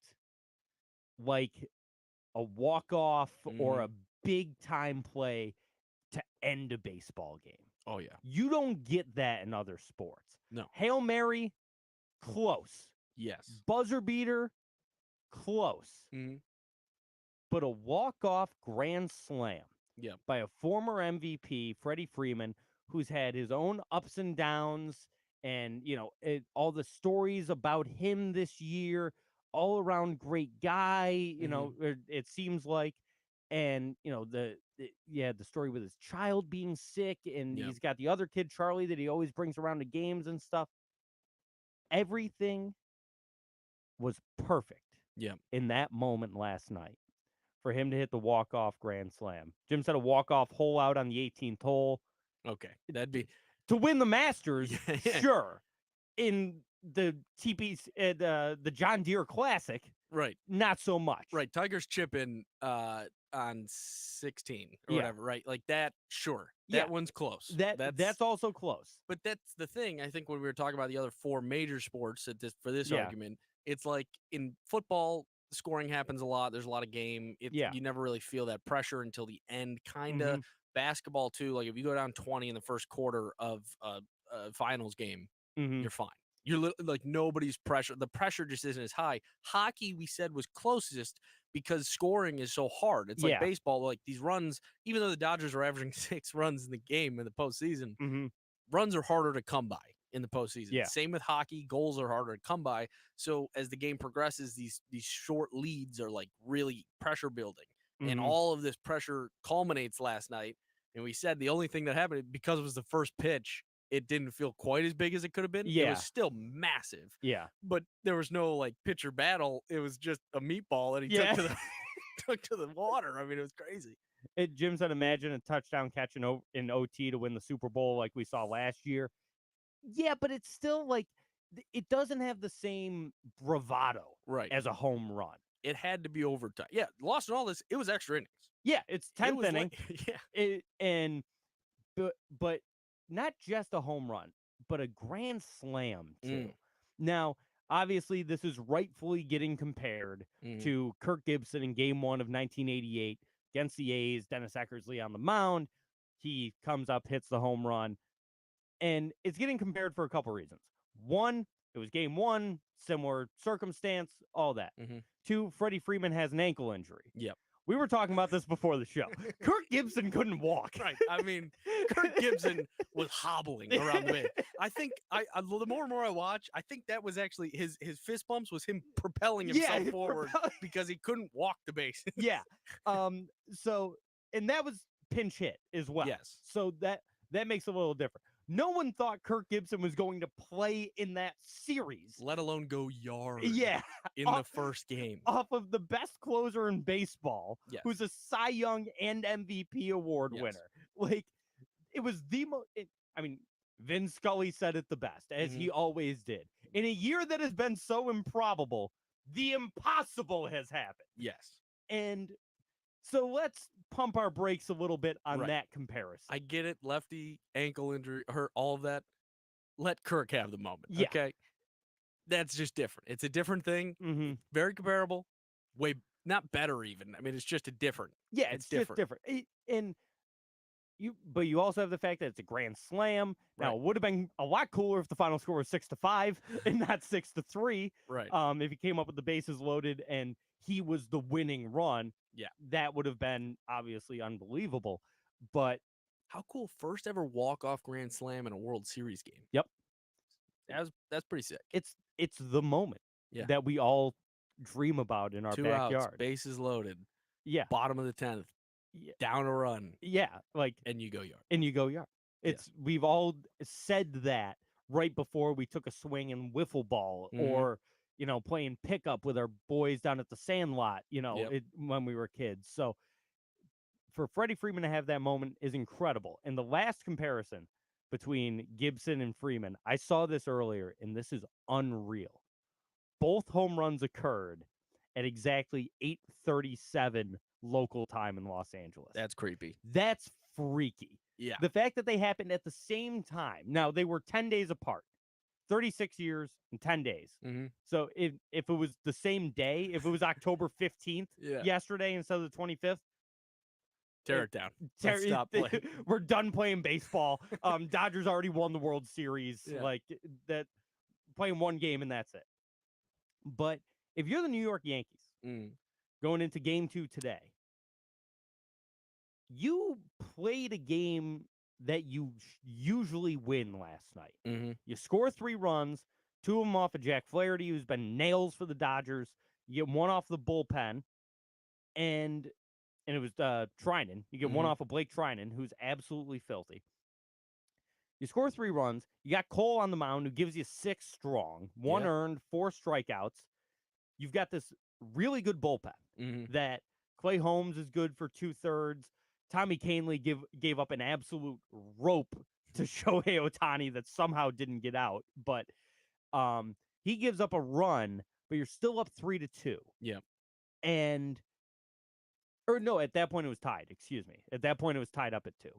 like a walk-off or a big-time play to end a baseball game. Oh, yeah. You don't get that in other sports. No. Hail Mary, close. Yes. Buzzer beater, close. Mm-hmm. But a walk-off grand slam by a former MVP, Freddie Freeman, who's had his own ups and downs and, all the stories about him this year, all around great guy, it seems like. And, the story with his child being sick, and he's got the other kid, Charlie, that he always brings around to games and stuff. Everything was perfect in that moment last night for him to hit the walk-off grand slam. Jim said a walk-off hole out on the 18th hole. Okay. That'd be... To win the Masters, sure. In the the John Deere Classic, right? Not so much. Right. Tigers chipping on 16 or whatever, right? Like that, sure. That one's close. That's also close. But that's the thing. I think when we were talking about the other four major sports for this argument, it's like in football, scoring happens a lot. There's a lot of game. You never really feel that pressure until the end. Kind of basketball too. Like if you go down 20 in the first quarter of a finals game, you're fine. You're like nobody's pressure. The pressure just isn't as high. Hockey, we said, was closest because scoring is so hard. It's like baseball. Like these runs, even though the Dodgers are averaging 6 runs in the game in the postseason, runs are harder to come by in the postseason. Yeah. Same with hockey. Goals are harder to come by. So as the game progresses, these short leads are like really pressure building. And all of this pressure culminates last night. And we said the only thing that happened, because it was the first pitch, it didn't feel quite as big as it could have been. Yeah. It was still massive. Yeah. But there was no like pitcher battle. It was just a meatball that he took to the water. I mean, it was crazy. Jim said, imagine a touchdown catch in OT to win the Super Bowl like we saw last year. Yeah, but it's still like it doesn't have the same bravado as a home run. It had to be overtime. Yeah, lost in all this. It was extra innings. Yeah, it's 10th inning. Like, but not just a home run, but a grand slam too. Now, obviously, this is rightfully getting compared to Kirk Gibson in Game 1 of 1988 against the A's. Dennis Eckersley on the mound. He comes up, hits the home run. And it's getting compared for a couple reasons. One, it was Game 1, similar circumstance, all that. 2, Freddie Freeman has an ankle injury. Yep. We were talking about this before the show. Kirk Gibson couldn't walk. Right. I mean, Kirk Gibson was hobbling around the way. I think the more and more I watch, I think that was actually his fist bumps was him propelling himself forward because he couldn't walk the base. Yeah. So, and that was pinch hit as well. Yes. So that makes it a little different. No one thought Kirk Gibson was going to play in that series, let alone go yard. Yeah, in the first game off of the best closer in baseball, who's a Cy Young and MVP award winner. Like it was the most. I mean, Vin Scully said it the best, as he always did. In a year that has been so improbable, the impossible has happened. Yes, and so let's pump our brakes a little bit on that comparison. I get it. Lefty, ankle injury, hurt, all of that. Let Kirk have the moment. Yeah. Okay. That's just different. It's a different thing. Very comparable. Way not better even. I mean, it's just a different. Yeah, it's different. Just different. But you also have the fact that it's a grand slam. Now, it would have been a lot cooler if the final score was 6-5 and not 6-3. Right. If he came up with the bases loaded and he was the winning run. Yeah, that would have been obviously unbelievable. But how cool! First ever walk-off grand slam in a World Series game. Yep, that's pretty sick. It's the moment that we all dream about in our 2 backyard. Outs, bases loaded. Yeah, bottom of the 10th. Yeah. Down a run. Yeah, like and you go yard. It's we've all said that right before we took a swing in wiffle ball or. Playing pickup with our boys down at the Sandlot, when we were kids. So for Freddie Freeman to have that moment is incredible. And the last comparison between Gibson and Freeman, I saw this earlier, and this is unreal. Both home runs occurred at exactly 8:37 local time in Los Angeles. That's creepy. That's freaky. Yeah. The fact that they happened at the same time. Now, they were 10 days apart. 36 years and 10 days. So if it was the same day, if it was October 15th yesterday instead of the 25th, tear it down. Stop playing. We're done playing baseball. Dodgers already won the World Series. Like that, playing one game and that's it. But if you're the New York Yankees going into Game 2 today, you played a game that you usually win last night. You score 3 runs, 2 of them off of Jack Flaherty, who's been nails for the Dodgers. You get 1 off the bullpen, and it was Trinan. You get 1 off of Blake Trinan, who's absolutely filthy. You score 3 runs. You got Cole on the mound, who gives you 6 strong, 1 earned, 4 strikeouts. You've got this really good bullpen that Clay Holmes is good for 2/3. Tommy Kahnle gave up an absolute rope to Shohei Ohtani that somehow didn't get out. But he gives up a run, but you're still up 3-2. Yeah. At that point it was tied. Excuse me. At that point it was tied up at 2.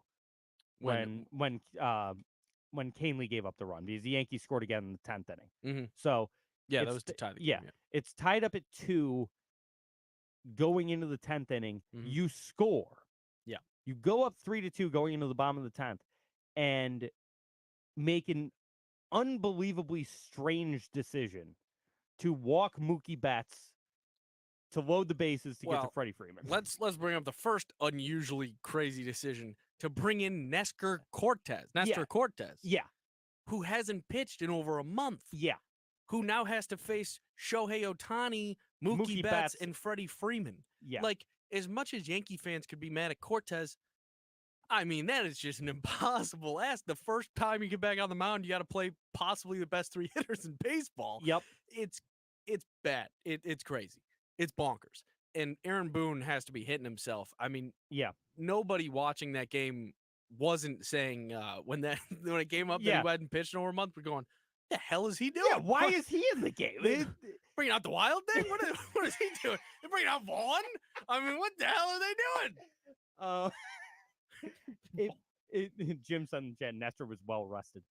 When Kahnle gave up the run because the Yankees scored again in the 10th inning. So that was to tie the game. It's tied up at 2. going into the 10th inning, you score. Yeah. You go up 3-2 going into the bottom of the 10th and make an unbelievably strange decision to walk Mookie Betts to load the bases to get to Freddie Freeman. Let's bring up the first unusually crazy decision to bring in Nestor Cortez. Yeah. Who hasn't pitched in over a month. Yeah. Who now has to face Shohei Ohtani, Mookie Betts, and Freddie Freeman. Yeah. Like, as much as Yankee fans could be mad at Cortez, I mean, that is just an impossible ask. The first time you get back on the mound, you got to play possibly the best 3 hitters in baseball. Yep. It's bad. It's crazy. It's bonkers. And Aaron Boone has to be hitting himself. I mean, nobody watching that game wasn't saying when it came up that he hadn't pitched in over a month, we're going, the hell is he doing? Yeah, why is he in the game? Bringing out the Wild thing? What is he doing? They're bringing out Vaughn? I mean, what the hell are they doing? Jim said in chat, Nestor was well rested.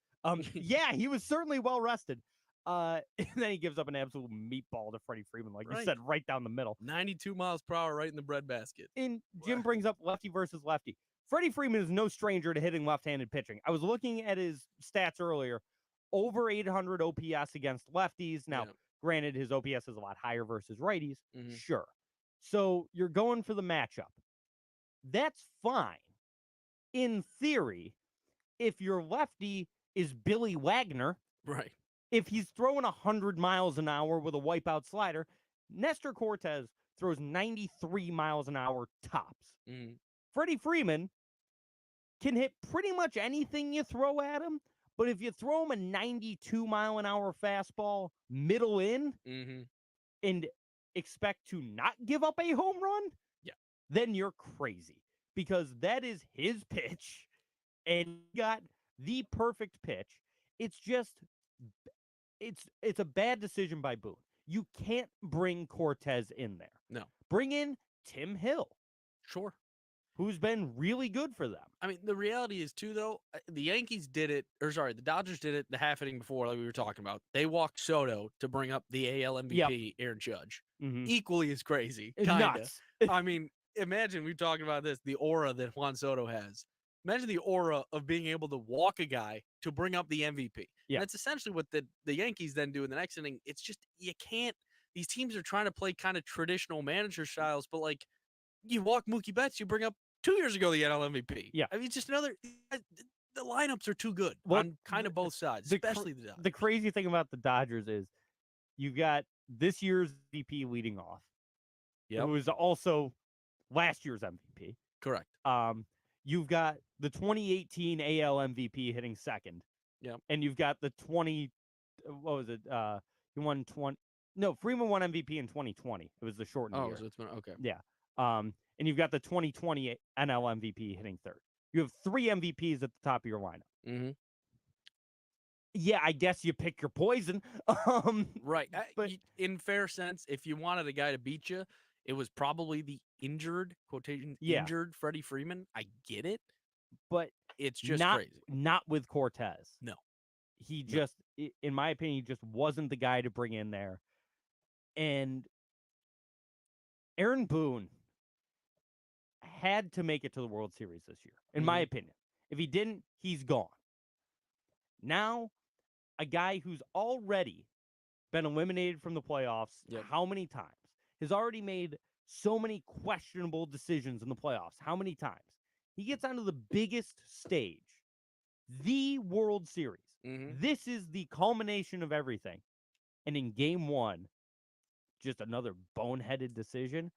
Yeah, he was certainly well rested. And then he gives up an absolute meatball to Freddie Freeman, like you said, right down the middle. 92 miles per hour right in the breadbasket. And Jim brings up lefty versus lefty. Freddie Freeman is no stranger to hitting left-handed pitching. I was looking at his stats earlier. Over 800 OPS against lefties. Now, granted, his OPS is a lot higher versus righties. Sure. So you're going for the matchup. That's fine. In theory, if your lefty is Billy Wagner, right? If he's throwing 100 miles an hour with a wipeout slider, Nestor Cortez throws 93 miles an hour tops. Freddie Freeman can hit pretty much anything you throw at him, but if you throw him a 92 mile an hour fastball middle in and expect to not give up a home run, then you're crazy, because that is his pitch and he got the perfect pitch. It's just, it's a bad decision by Boone. You can't bring Cortez in there. No. Bring in Tim Hill. Sure. Who's been really good for them. I mean, the reality is, too, though, the Yankees did it, the Dodgers did it the half inning before, like we were talking about. They walked Soto to bring up the AL MVP, Aaron Judge. Equally as crazy. Nuts. I mean, imagine, we talking about this, the aura that Juan Soto has. Imagine the aura of being able to walk a guy to bring up the MVP. Yeah. And that's essentially what the Yankees then do in the next inning. It's just, you can't, these teams are trying to play kind of traditional manager styles, but like, you walk Mookie Betts, you bring up 2 years ago the NL MVP. Yeah. I mean, it's just another, the lineups are too good on kind of both sides, especially the Dodgers. The crazy thing about the Dodgers is you got this year's MVP leading off. It was also last year's MVP. Correct. You've got the 2018 AL MVP hitting second. Yep. And you've got the Freeman won MVP in 2020. It was the shortened year. So it's been, okay. Yeah. And you've got the 2020 NL MVP hitting third. You have 3 MVPs at the top of your lineup. Yeah, I guess you pick your poison. Right. But in fair sense, if you wanted a guy to beat you, it was probably the injured, injured Freddie Freeman. I get it. But it's just crazy. Not with Cortez. No. He just, in my opinion, he just wasn't the guy to bring in there. And Aaron Boone had to make it to the World Series this year, in my opinion. If he didn't, he's gone. Now, a guy who's already been eliminated from the playoffs how many times? Has already made so many questionable decisions in the playoffs. How many times? He gets onto the biggest stage, the World Series. This is the culmination of everything. And in game 1, just another boneheaded decision.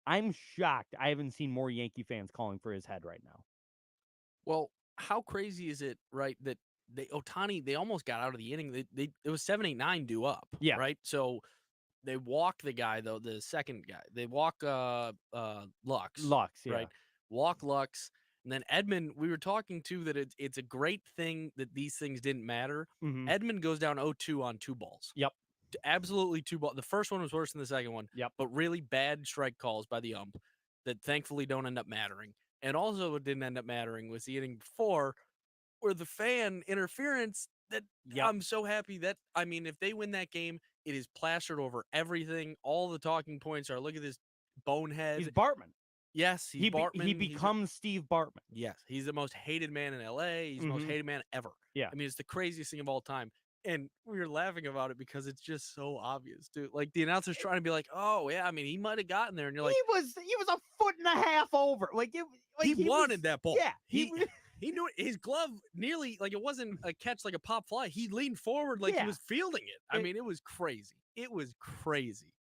I'm shocked I haven't seen more Yankee fans calling for his head right now. Well, how crazy is it, right, that Ohtani, they almost got out of the inning. It was 7-8-9 due up. Yeah. Right? So they walk the guy, though, the second guy. They walk Lux. Lux, yeah. Right? Walk Lux. And then Edmund, we were talking, too, that it's a great thing that these things didn't matter. Edmund goes down 0-2 on 2 balls. Yep. Absolutely 2 balls. The first one was worse than the second one. Yep. But really bad strike calls by the ump that thankfully don't end up mattering. And also what didn't end up mattering was the inning before, where the fan interference that I'm so happy that, I mean, if they win that game, it is plastered over everything. All the talking points are, look at this bonehead. He's Bartman. Yes, he's Bartman. He becomes Steve Bartman. Yes, he's the most hated man in LA. He's the most hated man ever. Yeah. I mean, it's the craziest thing of all time. And we were laughing about it because it's just so obvious, dude. Like the announcer's trying to be like, "Oh yeah, I mean, he might have gotten there," and you're like, he was a foot and a half over. He wanted that ball. Yeah, he knew it. His glove nearly, like, it wasn't a catch like a pop fly. He leaned forward like he was fielding it. I mean, it was crazy. It was crazy.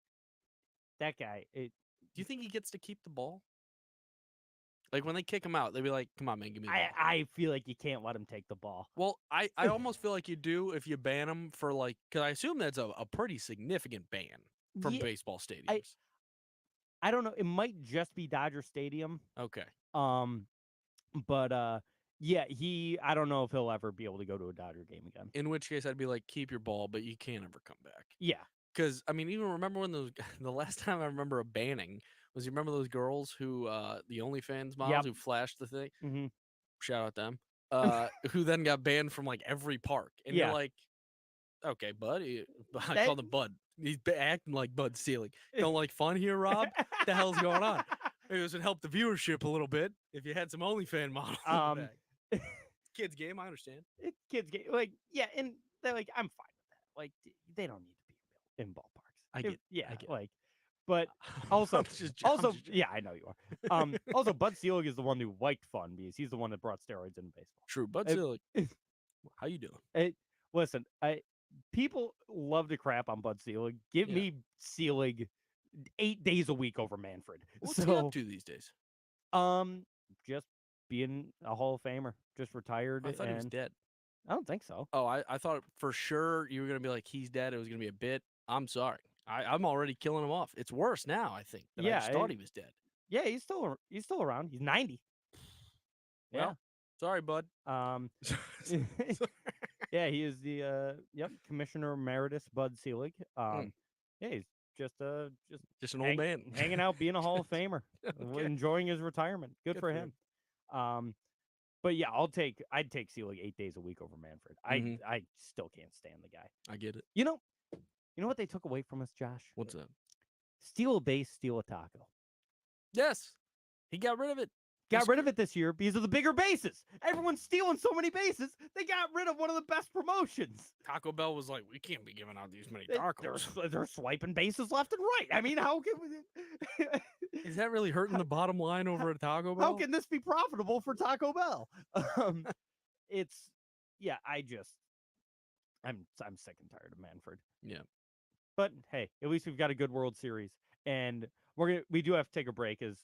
That guy. Do you think he gets to keep the ball? Like when they kick him out, they'd be like, "Come on, man, give me the ball." I feel like you can't let him take the ball. Well, I almost feel like you do if you ban him for, like, because I assume that's a pretty significant ban from baseball stadiums. I don't know. It might just be Dodger Stadium. Okay. But yeah, I don't know if he'll ever be able to go to a Dodger game again. In which case, I'd be like, keep your ball, but you can't ever come back. Yeah. Because, I mean, even remember when the last time I remember a banning was, you remember those girls who, the OnlyFans models who flashed the thing? Mm-hmm. Shout out them. Who then got banned from, like, every park. And you're like, okay, bud. I call him Bud. He's acting like Bud Selig. Don't like fun here, Rob? What the hell's going on? Maybe this would help the viewership a little bit if you had some OnlyFans models. Kids game, I understand. It's kids game. Like, yeah, and they're like, I'm fine with that. Like, they don't need to be in ballparks. I get like, but also, yeah, I know you are. Also, Bud Selig is the one who liked fun because he's the one that brought steroids into baseball. True, Bud Selig. How you doing? Listen, people love to crap on Bud Selig. Give me Selig 8 days a week over Manfred. What's he up to these days? Just being a Hall of Famer, just retired. I thought he was dead. I don't think so. Oh, I thought for sure you were gonna be like, he's dead. It was gonna be a bit. I'm sorry. I'm already killing him off. It's worse now, I think. I just thought he was dead. Yeah, he's still around. He's 90. Well, sorry, bud. Yeah, he is the Commissioner Emeritus Bud Selig. Yeah, he's just an old man hanging out, being a Hall of Famer, enjoying his retirement. Good for him. But yeah, I'd take Selig 8 days a week over Manfred. I still can't stand the guy. I get it. You know what they took away from us, Josh? What's that? Steal a base, steal a taco. Yes, he got rid of it. Got rid of it this year because of the bigger bases. Everyone's stealing so many bases. They got rid of one of the best promotions. Taco Bell was like, we can't be giving out these many tacos. They're swiping bases left and right. I mean, how can we... Is that really hurting the bottom line over at Taco Bell? How can this be profitable for Taco Bell? I'm sick and tired of Manfred. Yeah. But hey, at least we've got a good World Series, and we do have to take a break, as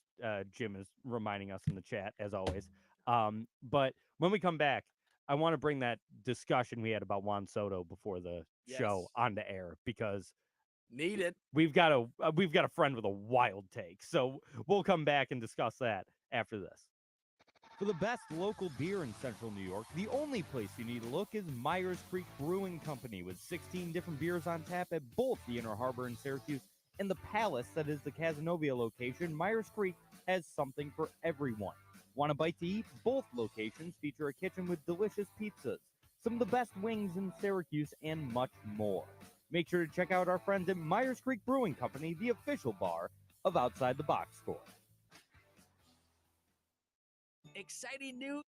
Jim is reminding us in the chat, as always. But when we come back, I want to bring that discussion we had about Juan Soto before the show onto air, because need it. We've got a friend with a wild take, so we'll come back and discuss that after this. For the best local beer in Central New York, the only place you need to look is Myers Creek Brewing Company, with 16 different beers on tap at both the Inner Harbor in Syracuse and the Palace that is the Cazenovia location. Myers Creek has something for everyone. Want a bite to eat? Both locations feature a kitchen with delicious pizzas, some of the best wings in Syracuse, and much more. Make sure to check out our friends at Myers Creek Brewing Company, the official bar of Outside the Box Score. Exciting news.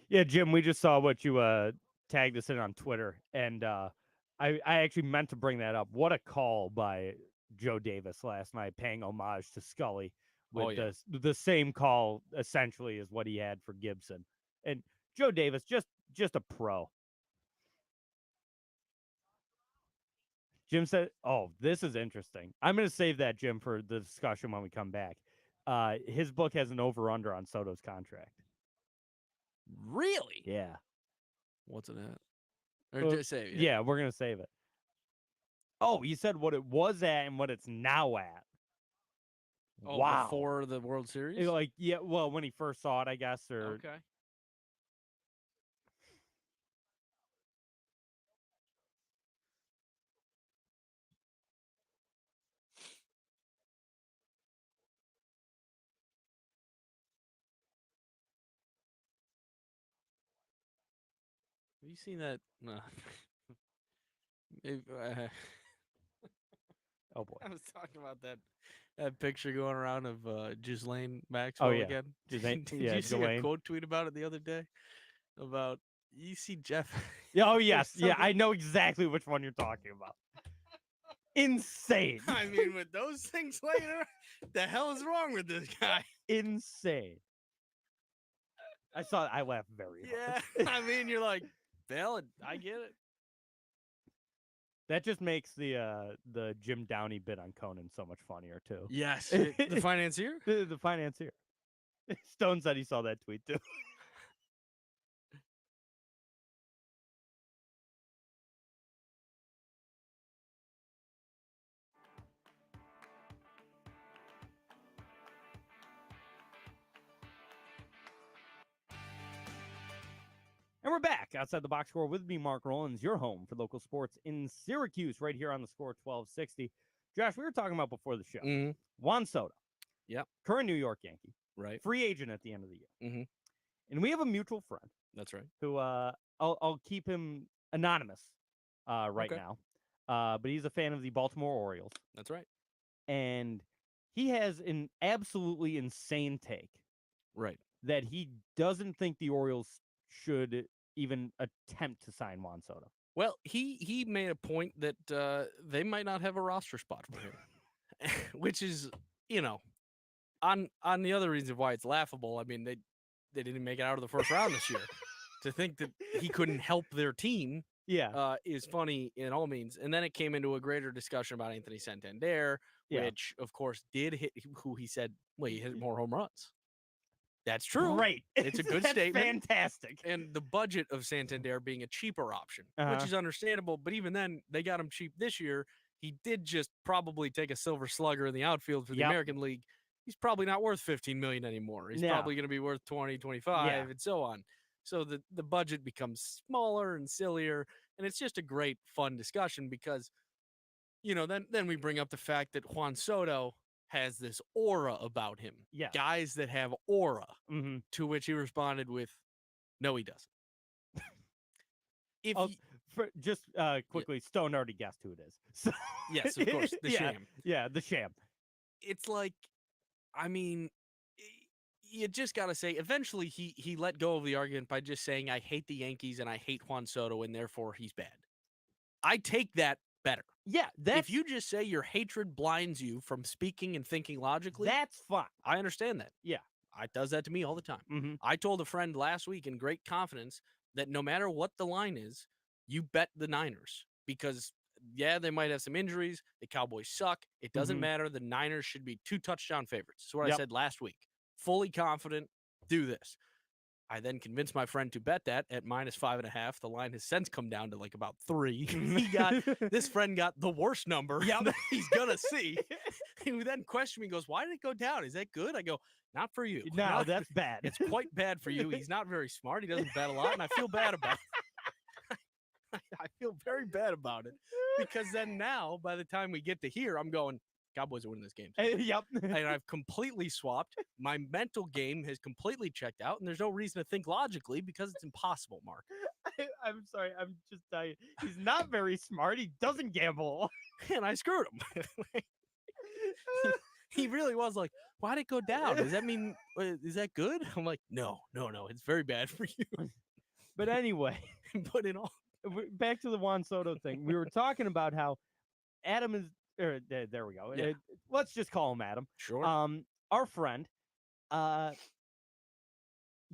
Yeah, Jim, we just saw what you tagged us in on Twitter, and I actually meant to bring that up. What a call by Joe Davis last night, paying homage to Scully with the same call essentially as what he had for Gibson. And Joe Davis, just a pro. Jim said, oh, this is interesting. I'm going to save that, Jim, for the discussion when we come back. His book has an over-under on Soto's contract. Really? Yeah. What's it at? Or just save it? Yeah, we're going to save it. Oh, you said what it was at and what it's now at. Oh, wow. Before the World Series? Like, yeah, well, when he first saw it, I guess, or... Okay. Have you seen that? No. Oh boy. I was talking about that picture going around of Ghislaine Oh Maxwell yeah. again. Ghislaine- Did yeah, you see a Ghislaine. quote tweet about it the other day? About you see Jeff. Yeah. Oh there's yes. Yeah. I something- know exactly which one you're talking about. Insane. I mean, with those things laying around, the hell is wrong with this guy? Insane. I saw it. I laughed very Yeah, hard. I mean, you're like, valid. I get it. That just makes the Jim Downey bit on Conan so much funnier too. Yes, the financier. The financier. Stone said he saw that tweet too. And we're back outside the box score with me, Mark Rowlands, your home for local sports in Syracuse, right here on the score 1260. Josh, we were talking about before the show. Juan Soto. Yep. Current New York Yankee. Right. Free agent at the end of the year. Mhm. And we have a mutual friend That's right. who I'll keep him anonymous right Okay. now. But he's a fan of the Baltimore Orioles. That's right. And he has an absolutely insane take Right. that he doesn't think the Orioles should even attempt to sign Juan Soto. Well, he made a point that they might not have a roster spot for him, which is, on the other reason why it's laughable. I mean, they didn't make it out of the first round this year. To think that he couldn't help their team, Yeah. is funny in all means. And then it came into a greater discussion about Anthony Santander, Yeah. which of course did hit. Who he said, well, he hit more home runs. That's true. Great. It's a good That's statement. Fantastic. And the budget of Santander being a cheaper option, Uh-huh. which is understandable. But even then, they got him cheap this year. He did just probably take a silver slugger in the outfield for the Yep. American League. He's probably not worth $15 million anymore. He's No. probably going to be worth 20, 25, Yeah. and so on. So the budget becomes smaller and sillier. And it's just a great, fun discussion because, then we bring up the fact that Juan Soto has this aura about him. Yeah. Guys that have aura. Mm-hmm. To which he responded with, no, he doesn't. If Oh, y- just quickly, Stone already guessed who it is. So yes, of course, the yeah, sham. Yeah, the sham. It's like, I mean, you just got to say, eventually he let go of the argument by just saying, I hate the Yankees and I hate Juan Soto and therefore he's bad. I take that better. Yeah, If you just say your hatred blinds you from speaking and thinking logically, that's fine. I understand that. Yeah. It does that to me all the time. Mm-hmm. I told a friend last week in great confidence that no matter what the line is, you bet the Niners because, yeah, they might have some injuries. The Cowboys suck. It doesn't Mhm. matter. The Niners should be 2 touchdown favorites. That's what I Yep. said last week. Fully confident. Do this. I then convinced my friend to bet that at -5.5. The line has since come down to like about 3. This friend got the worst number Yep. that he's gonna see. He then questioned me, goes, "Why did it go down? Is that good?" I go, "Not for you. No, Not- that's bad. it's quite bad for you. He's not very smart. He doesn't bet a lot, and I feel bad about it. I feel very bad about it because then now, by the time we get to here, I'm going, Cowboys are winning this game. Yep. And I've completely swapped. My mental game has completely checked out, and there's no reason to think logically because it's impossible, Mark. I'm sorry. I'm just telling you. He's not very smart. He doesn't gamble. And I screwed him. He really was like, why'd it go down? Does that mean, is that good? I'm like, no. It's very bad for you. But anyway, But in all, back to the Juan Soto thing. We were talking about how Adam is. There we go. Yeah. Let's just call him Adam. sure. Our friend.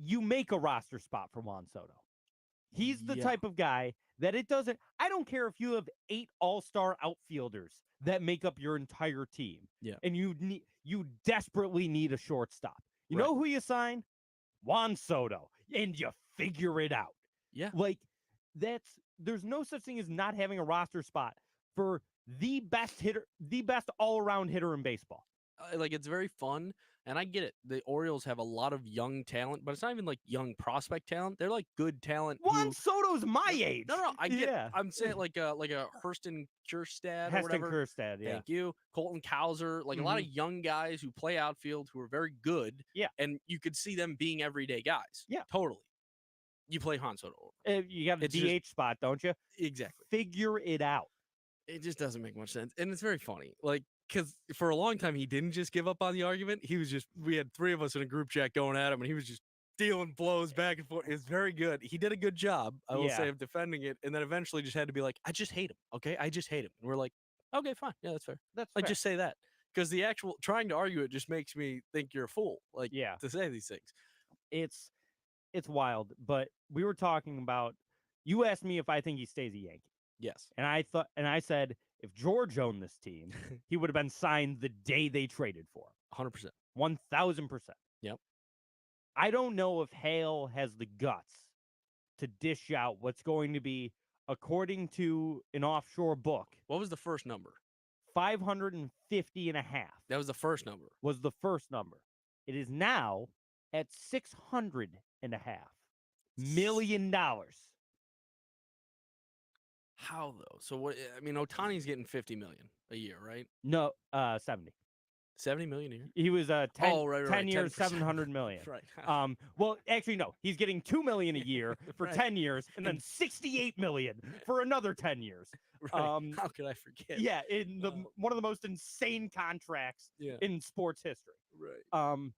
You make a roster spot for Juan Soto. He's the Yeah. type of guy that it doesn't. I don't care if you have 8 all-star outfielders that make up your entire team. Yeah. And you desperately need a shortstop. You know who you sign? Juan Soto. And you figure it out. Yeah. Like there's no such thing as not having a roster spot for the best hitter, the best all-around hitter in baseball. Like, it's very fun, and I get it. The Orioles have a lot of young talent, but it's not even like young prospect talent. They're like good talent. Juan Soto's my age. No, I get. Yeah. I'm saying like a Hurston Kjerstad or Heston whatever. Kjerstad, yeah. Thank you, Colton Cowser. Like a lot of young guys who play outfield who are very good. Yeah. And you could see them being everyday guys. Yeah. Totally. You play Han Soto over. You got a It's DH just- spot, don't you? Exactly. Figure it out. It just doesn't make much sense. And it's very funny. Like, because for a long time, he didn't just give up on the argument. He was just, we had 3 of us in a group chat going at him, and he was just dealing blows back and forth. It's very good. He did a good job, I will say, of defending it. And then eventually just had to be like, I just hate him. Okay. I just hate him. And we're like, okay, fine. Yeah, that's fair. That's like, fair. just say that. Because the actual trying to argue it just makes me think you're a fool. Like, Yeah. to say these things. It's wild. But we were talking about, you asked me if I think he stays a Yankee. Yes. And I said, if George owned this team, he would have been signed the day they traded for him. 100%. 1,000%. Yep. I don't know if Hale has the guts to dish out what's going to be, according to an offshore book, What was the first number? 550 and a half. That was the first number. Was the first number. It is now at 600 and a half $1 million. How though? So what? I mean, Otani's getting $50 million a year, right? No, 70. $70 million a year. He was 10, Oh, right, 10 years, 10%. 700 million. Right. Well, actually, no. He's getting $2 million a year for Right. 10 years, and then 68 million for another 10 years. Right. How could I forget? Yeah, in the one of the most insane contracts Yeah. in sports history. Right.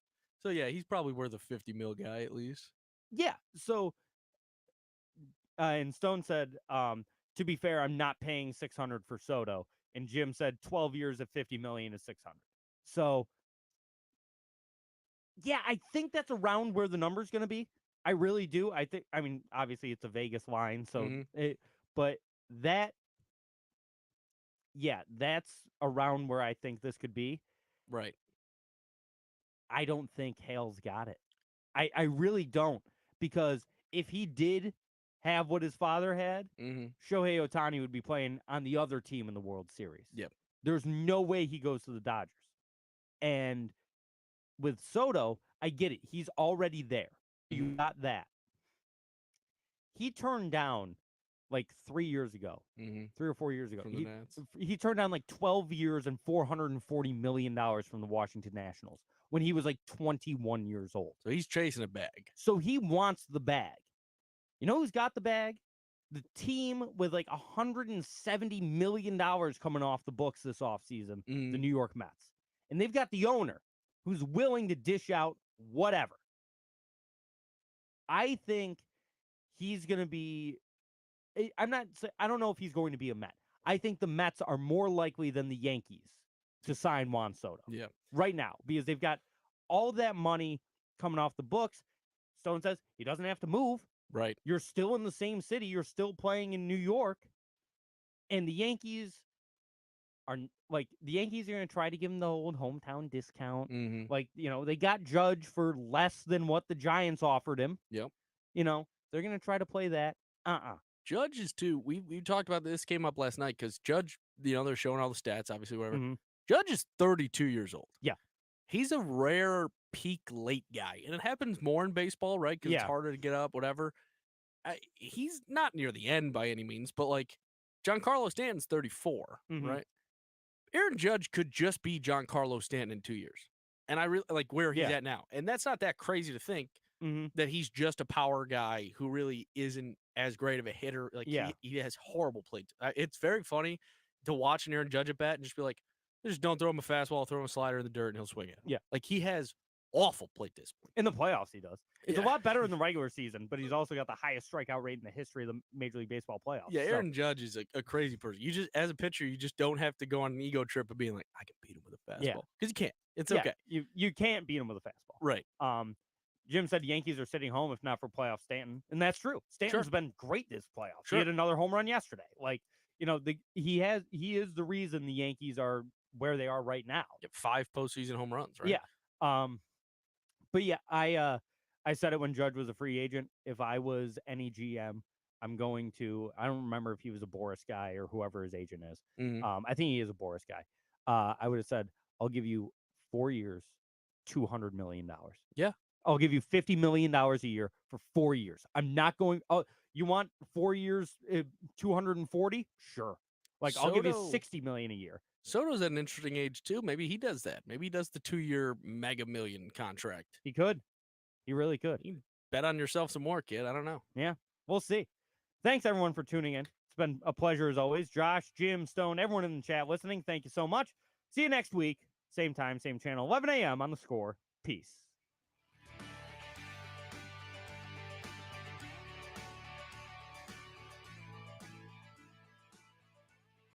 So yeah, he's probably worth a 50 mil guy at least. Yeah. So, and Stone said, to be fair, I'm not paying 600 for Soto, and Jim said 12 years at 50 million is 600. So, yeah, I think that's around where the number's going to be. I really do. I mean, obviously it's a Vegas line, so but that, yeah, that's around where I think this could be. Right. I don't think Hale's got it. I really don't, because if he did have what his father had, Shohei Ohtani would be playing on the other team in the World Series. Yep. There's no way he goes to the Dodgers. And with Soto, I get it. He's already there. You got that. He turned down like 3 years ago, 3 or 4 years ago. He turned down like 12 years and $440 million from the Washington Nationals when he was like 21 years old. So he's chasing a bag. So he wants the bag. You know who's got the bag? The team with like $170 million coming off the books this offseason, the New York Mets. And they've got the owner who's willing to dish out whatever. I think he's going to be, I don't know if he's going to be a Met. I think the Mets are more likely than the Yankees to sign Juan Soto. Yeah. Right now, because they've got all that money coming off the books. Stone says he doesn't have to move. Right. You're still in the same city. You're still playing in New York. And the Yankees are going to try to give him the old hometown discount. Like, they got Judge for less than what the Giants offered him. Yep. They're going to try to play that. Judge is too. We talked about this, came up last night because Judge, they're showing all the stats, obviously, whatever. Judge is 32 years old. Yeah. He's a rare peak late guy. And it happens more in baseball, right? Because it's harder to get up, whatever. He's not near the end by any means, but like Giancarlo Stanton's 34, right? Aaron Judge could just be Giancarlo Stanton in 2 years. And I really like where he's at now. And that's not that crazy to think that he's just a power guy who really isn't as great of a hitter. Like he has horrible plate. It's very funny to watch an Aaron Judge at bat and just be like, just don't throw him a fastball, throw him a slider in the dirt, and he'll swing it. Yeah. Like he has awful plate discipline. In the playoffs, he does. It's a lot better in the regular season, but he's also got the highest strikeout rate in the history of the Major League Baseball playoffs. Yeah, Aaron Judge is a crazy person. You just, as a pitcher, you just don't have to go on an ego trip of being like, I can beat him with a fastball. Because you can't. It's okay. You can't beat him with a fastball. Right. Jim said the Yankees are sitting home if not for playoff Stanton, and that's true. Stanton's been great this playoff. He had another home run yesterday. Like, he is the reason the Yankees are where they are right now. 5 postseason home runs, right? Yeah. But yeah, I said it when Judge was a free agent. If I was any GM, I don't remember if he was a Boris guy or whoever his agent is. I think he is a Boris guy. I would have said, I'll give you 4 years, $200 million. Yeah. I'll give you $50 million a year for 4 years. I'm not going, you want 4 years, 240? Sure. Like, I'll give you $60 million a year. Soto's at an interesting age, too. Maybe he does that. Maybe he does the 2-year mega million contract. He could. He really could. You bet on yourself some more, kid. I don't know. Yeah, we'll see. Thanks, everyone, for tuning in. It's been a pleasure as always. Josh, Jim, Stone, everyone in the chat listening, thank you so much. See you next week. Same time, same channel, 11 a.m. on The Score. Peace.